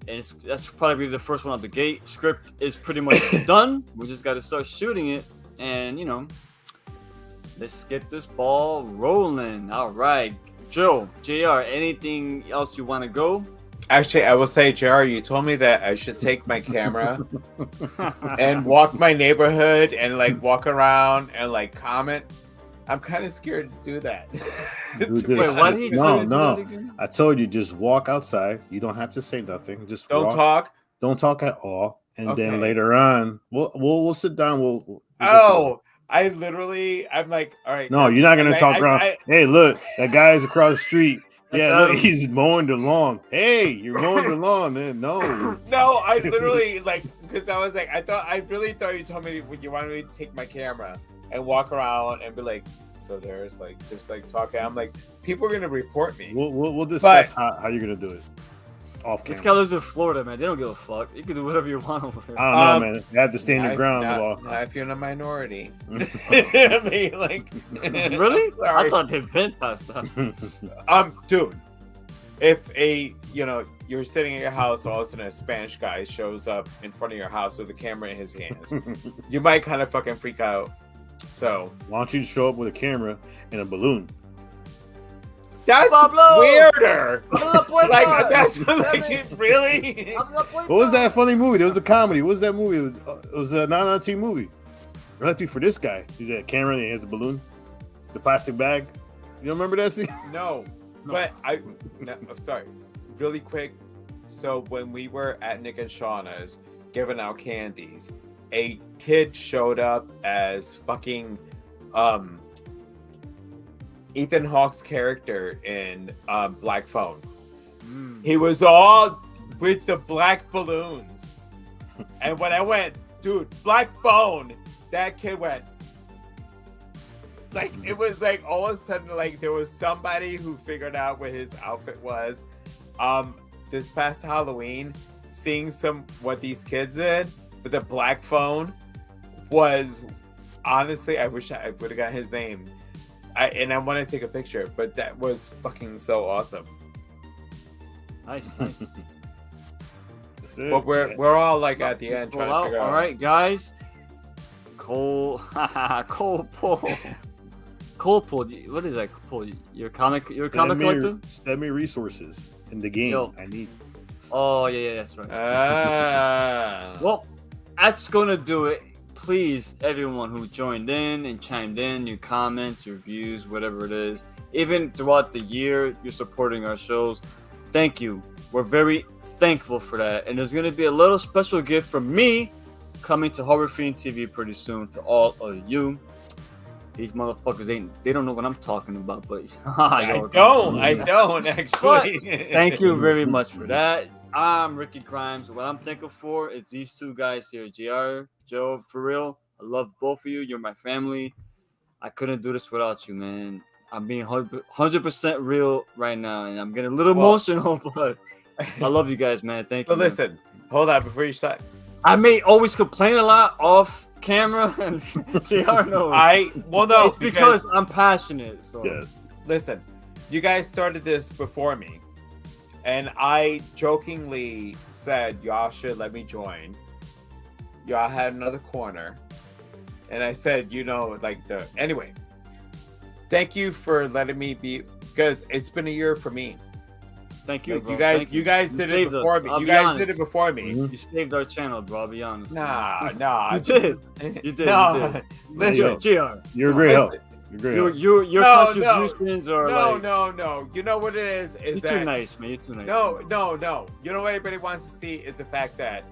And that's probably the first one out the gate. Script is pretty much done. We just got to start shooting it, and let's get this ball rolling. All right, Joe, JR, anything else you want to go? Actually, I will say, JR, you told me that I should take my camera and walk my neighborhood and walk around and comment. I'm kind of scared to do that. Wait, why did he tell you to do that again? I told you, just walk outside. You don't have to say nothing. Just don't walk. talk. Don't talk at all. And Okay. then later on, we'll sit down. We'll I'm like, all right. No, you're not gonna talk around. Hey, look, that guy's across the street. Yeah, look, Adam. he's mowing the lawn. Hey, you're mowing the lawn, man. No. No, I literally because I was I really thought you told me you wanted me to take my camera and walk around and be like, so there's just talking. I'm like, people are gonna report me. We'll discuss how you're gonna do it off This guy camera. lives in Florida, man. They don't give a fuck. You can do whatever you want over there. I don't know, man. You have to stand your ground. Not if you're in a minority. I mean, Really? I Sorry. thought they'd been past that. Dude, if you're sitting in your house, all of a sudden a Spanish guy shows up in front of your house with a camera in his hands, you might kind of fucking freak out. So Why don't you show up with a camera and a balloon? that's Pablo! weirder. That's Really? What was that funny movie? There was a comedy. What was that movie? It was a 9-on-2 movie. Lucky for this guy. He's got a camera and he has a balloon. The plastic bag. You don't remember that scene? No. But I'm sorry. Really quick. So when we were at Nick and Shauna's giving out candies, a kid showed up as fucking Ethan Hawke's character in Black Phone. He was all with the black balloons. And when I went, dude, Black Phone, that kid went. It was all of a sudden there was somebody who figured out what his outfit was. This past Halloween, seeing what these kids did with the Black Phone was honestly, I wish I would have got his name. I want to take a picture, but that was fucking so awesome. Nice. That's it. But we're all at the end trying to figure out. All right, guys. Cole Pool. What is that, Cole? You're a comic collector? Send me resources in the game. Yo. I need. Oh yeah, that's right. Well, Well, that's gonna do it. Please, everyone who joined in and chimed in, your comments, your views, whatever it is, even throughout the year, you're supporting our shows. Thank you. We're very thankful for that. And there's gonna be a little special gift from me coming to Horror Fiend TV pretty soon to all of you. These motherfuckers they don't know what I'm talking about, but I don't actually. Thank you very much for that. I'm Ricky Grimes. What I'm thankful for is these two guys here, JR, Joe, for real. I love both of you. You're my family. I couldn't do this without you, man. I'm being 100% real right now, and I'm getting a little emotional, but I love you guys, man. Thank you. But listen, hold on before you start. I may always complain a lot off camera, and JR knows. No, it's because I'm passionate. So. Yes. Listen, you guys started this before me, and I jokingly said y'all should let me join. Y'all had another corner, and I said, anyway. Thank you for letting me be, because it's been a year for me. Thank you, Like, bro. you guys did it before me. You guys did it before me. You saved our channel, bro. I'll be honest. Nah. You did. You did. No, You did. listen, GR. You're a great help. You're great help. Your contributions are like. No. You know what it is? You're too nice, man. You're too nice. No. You know what everybody wants to see is the fact that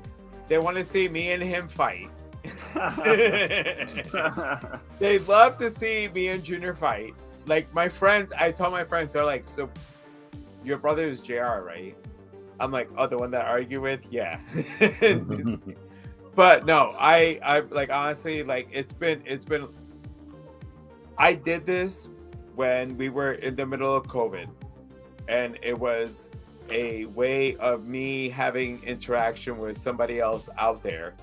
they want to see me and him fight. They love to see me and Junior fight. Like my friends, I told my friends, they're like, so your brother is JR, right? I'm like, oh, the one that I argue with? Yeah. But no, I like honestly, like it's been I did this when we were in the middle of COVID, and it was a way of me having interaction with somebody else out there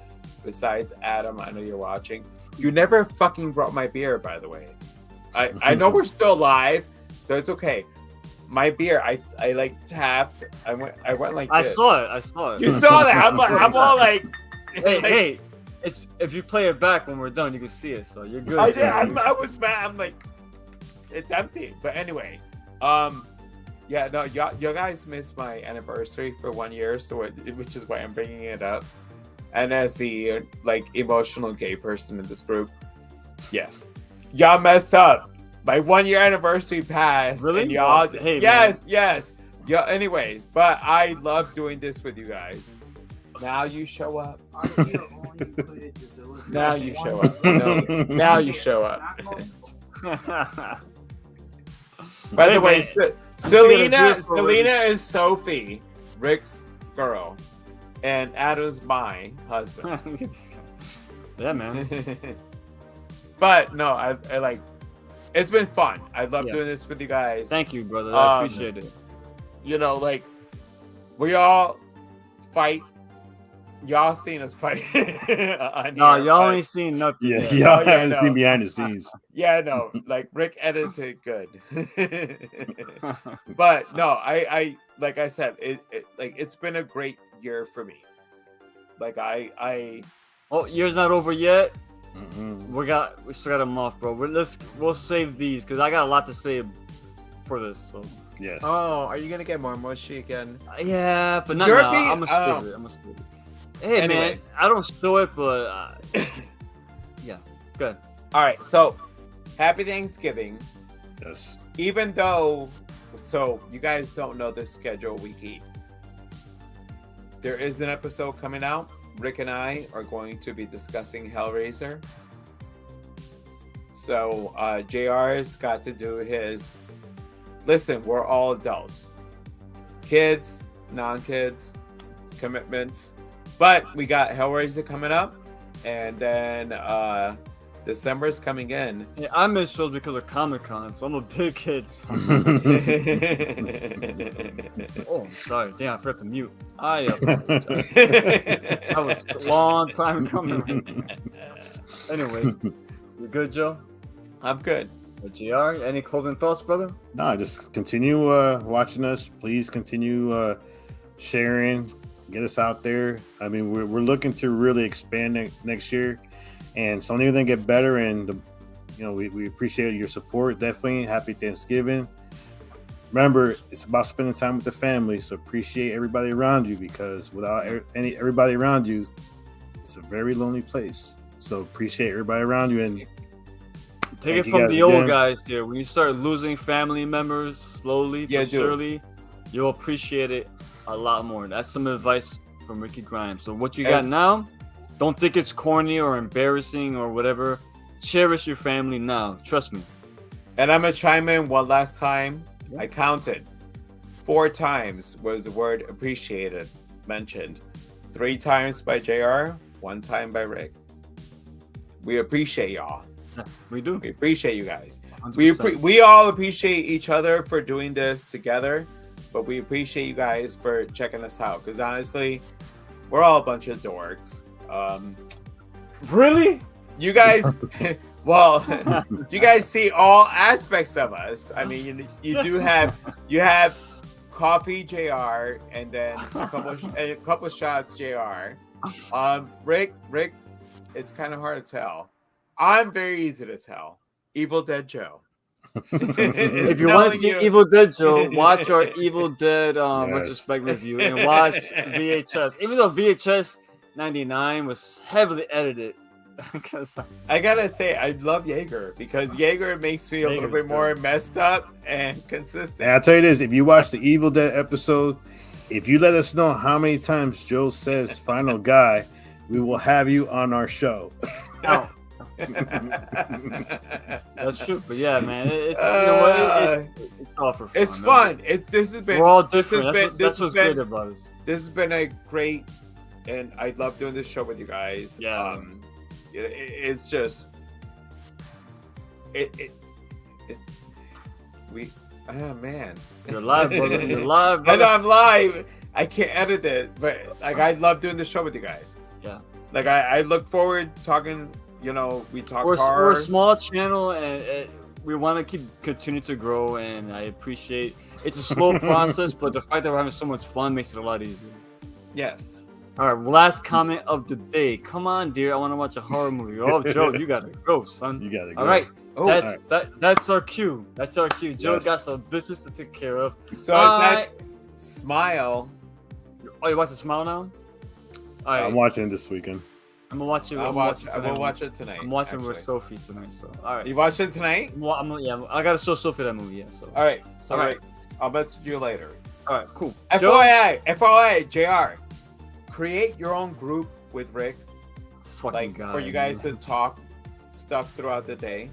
besides Adam. I know you're watching. You never fucking brought my beer, by the way. I know we're still live, so it's okay. My beer, I like tapped. I went like this. I saw it. You saw that? I'm all like, hey. It's if you play it back when we're done, you can see it. So you're good. I was mad. I'm like, it's empty. But anyway, yeah, no, you guys missed my anniversary for 1 year, which is why I'm bringing it up. And as the emotional gay person in this group, yeah, y'all messed up. My 1 year anniversary passed. Really? And y'all, hey, yes. Yeah. Anyways, but I love doing this with you guys. Now you show up. Now you show up. No, now you show up. By the way, Selena is Sophie, Rick's girl, and Adam's my husband. Yeah, man. But no, I like. It's been fun. I love doing this with you guys. Thank you, brother. I appreciate it. We all fight. Y'all seen us fight. No, y'all ain't seen nothing. Yeah, y'all haven't seen behind the scenes. Yeah, no, Rick edits it good. But no, I like I said, it's been a great year for me. Oh, year's not over yet. Mm-hmm. We still got them off, bro. We'll save these because I got a lot to say for this. So yes. Oh, are you gonna get more mushy again? Yeah, but not now. I'm gonna steal it. Hey, anyway. Man, I don't steal it, but yeah, good. All right, so happy Thanksgiving. Yes. Even though, so you guys don't know the schedule we keep. There is an episode coming out. Rick and I are going to be discussing Hellraiser. So JR's got to do his. Listen, we're all adults. Kids, non-kids, commitments. But we got Hellraiser coming up, and then December's coming in. Yeah, I miss shows because of Comic-Con, so I'm a big kid. So. Oh, sorry. Damn, I forgot to mute. I apologize. That was a long time coming. Anyway, you good, Joe? I'm good. JR, any closing thoughts, brother? No, just continue watching us. Please continue sharing. Get us out there. I mean, we're looking to really expand next year, and so only going to get better. And we appreciate your support. Definitely, happy Thanksgiving. Remember, it's about spending time with the family. So appreciate everybody around you, because without everybody around you, it's a very lonely place. So appreciate everybody around you, and take it from the old guys here. When you start losing family members slowly but surely, you'll appreciate it a lot more. That's some advice from Ricky Grimes. So what you got now, don't think it's corny or embarrassing or whatever. Cherish your family now. Trust me. And I'm going to chime in one last time. I counted. 4 times was the word appreciated mentioned. 3 times by JR, 1 time by Rick. We appreciate y'all. We do. We appreciate you guys. We all appreciate each other for doing this together. But we appreciate you guys for checking us out, because honestly, we're all a bunch of dorks. Really? You guys, Well, you guys see all aspects of us. I mean, you have coffee, JR, and then a couple shots, JR. Rick, it's kind of hard to tell. I'm very easy to tell. Evil Dead Joe. If you want to see Evil Dead Joe, watch our Evil Dead retrospect review and watch VHS. Even though VHS 99 was heavily edited. I gotta say, I love Jaeger because Jaeger makes me a little bit more messed up and consistent. And I'll tell you this: if you watch the Evil Dead episode, if you let us know how many times Joe says "final guy," we will have you on our show. No. That's true, but yeah, man, it's you know what? It's all for fun. It's fun. This has been. We're all different. That's what's great about us. This has been a great, and I love doing this show with you guys. Yeah. It's just oh man, You're live, brother. You're live, I brother. know I'm live. I can't edit it, but like I love doing the show with you guys. Yeah. Like I look forward talking. You know, we talk. We're a small channel, and we want to continue to grow. And I appreciate it's a slow process, but the fact that we're having so much fun makes it a lot easier. Yes. All right, last comment of the day. Come on, dear, I want to watch a horror movie. Oh, Joe, you gotta go, son. You gotta go. All right, Oh, that's our cue. That's our cue. Joe Yes. got some business to take care of. So Bye. it's Smile. Oh, you watching Smile now? All right, I'm watching this weekend. I'm gonna watch it. I will watch it tonight. I'm watching actually. with Sophie tonight. So, all right. You watch it tonight? I gotta show Sophie that movie. Yeah. So, All right. All right. I'll message you later. all right, cool. Joe? FYI, JR. Create your own group with Rick, This fucking like guy, for you guys man. to talk stuff throughout the day.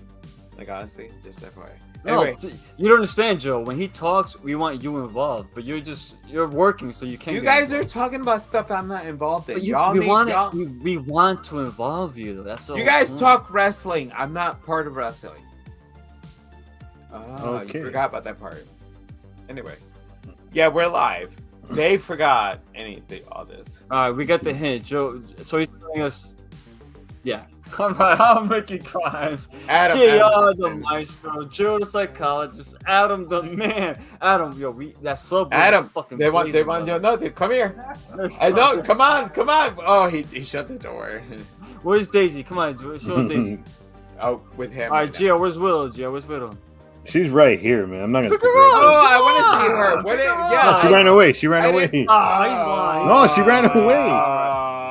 Like honestly, just FYI. No, Anyway, you don't understand, Joe. When he talks, we want you involved, but you're working, so you can't. you get guys are involved. talking about stuff I'm not involved in. But Y'all we need- want to involve you. Though. That's all. You guys talk wrestling. I'm not part of wrestling. Oh, Okay. you forgot about that part. Anyway, yeah, we're live. They forgot all this. All right, we got the hint, Joe. So he's telling us, yeah. All right, I'm making crimes. Adam, JR the maestro, Joe the psychologist, Adam the man. Adam, yo, that's so Adam, fucking. they want blazing, you know, come here. I know, come on. Oh, he shut the door. Where's Daisy? Come on, Joe, show Daisy. Oh, with him. All right, now. JR, where's Willow? JR, where's Willow? She's right here, man. I'm not gonna. Pick her take up! Oh, I want Come to see on! her. What? No, Yeah, she ran away. She ran I away. didn't- Ah, he's lying. No, she ran away.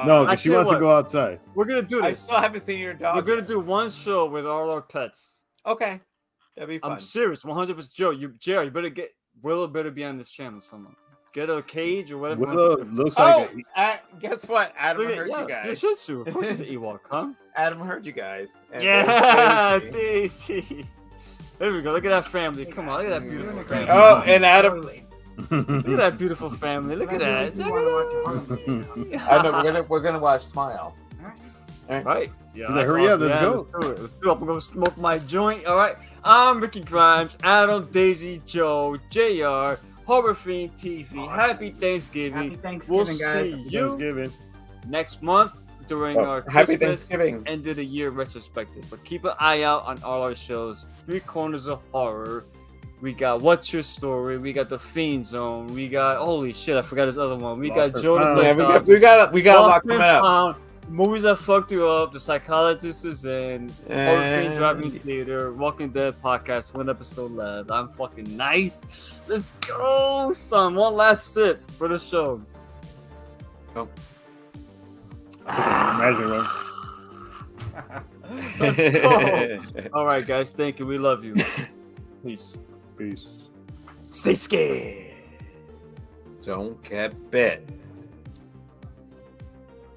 No, I because she tell you wants to what. go outside. We're gonna do I this. still haven't seen your dog. We're gonna do one show with all our pets. Okay, that'd be fun. I'm serious, 100%. Joe, JR, you better get Willow. Better be on this channel someone. Get a cage or whatever. Willow looks Oh, like guess what? Adam Look at, heard yeah, you guys. this is true. Of course, it's an Ewok, huh? Adam heard you guys. And Yeah, there's Daisy. Daisy. There we go. Look at that family. Come on, look at that beautiful family. Oh, and Adam. Look at that beautiful family. Look at that. You wanna watch a horror movie? I know we're gonna watch Smile. Right. Yeah. Like, that's hurry up, awesome. let's Yeah, go. Let's do it. Let's do it. I'm gonna smoke my joint. All right. I'm Ricky Grimes, Adam, Daisy, Joe, JR, Horror Fiend TV. Happy Thanksgiving. Happy Thanksgiving, We'll guys. see you Thanksgiving. next month during our Happy Christmas Thanksgiving. end of the year retrospective. But keep an eye out on all our shows. 3 Corners of Horror. We got What's Your Story? We got the Fiend Zone. We got holy shit, I forgot his other one. We Lost got and Joe the Found. Yeah, Psychologist. we got a lot Lost coming and up. Found. Movies that fucked you up. The Psychologist is in. Horror Fiend And- Driving Theater. Walking Dead podcast. 1 episode left. I'm fucking nice. Let's go, son. One last sip for the show. Imagine one. Let's go. All right, guys. Thank you. We love you. Peace. Peace. Stay scared. Don't get bit.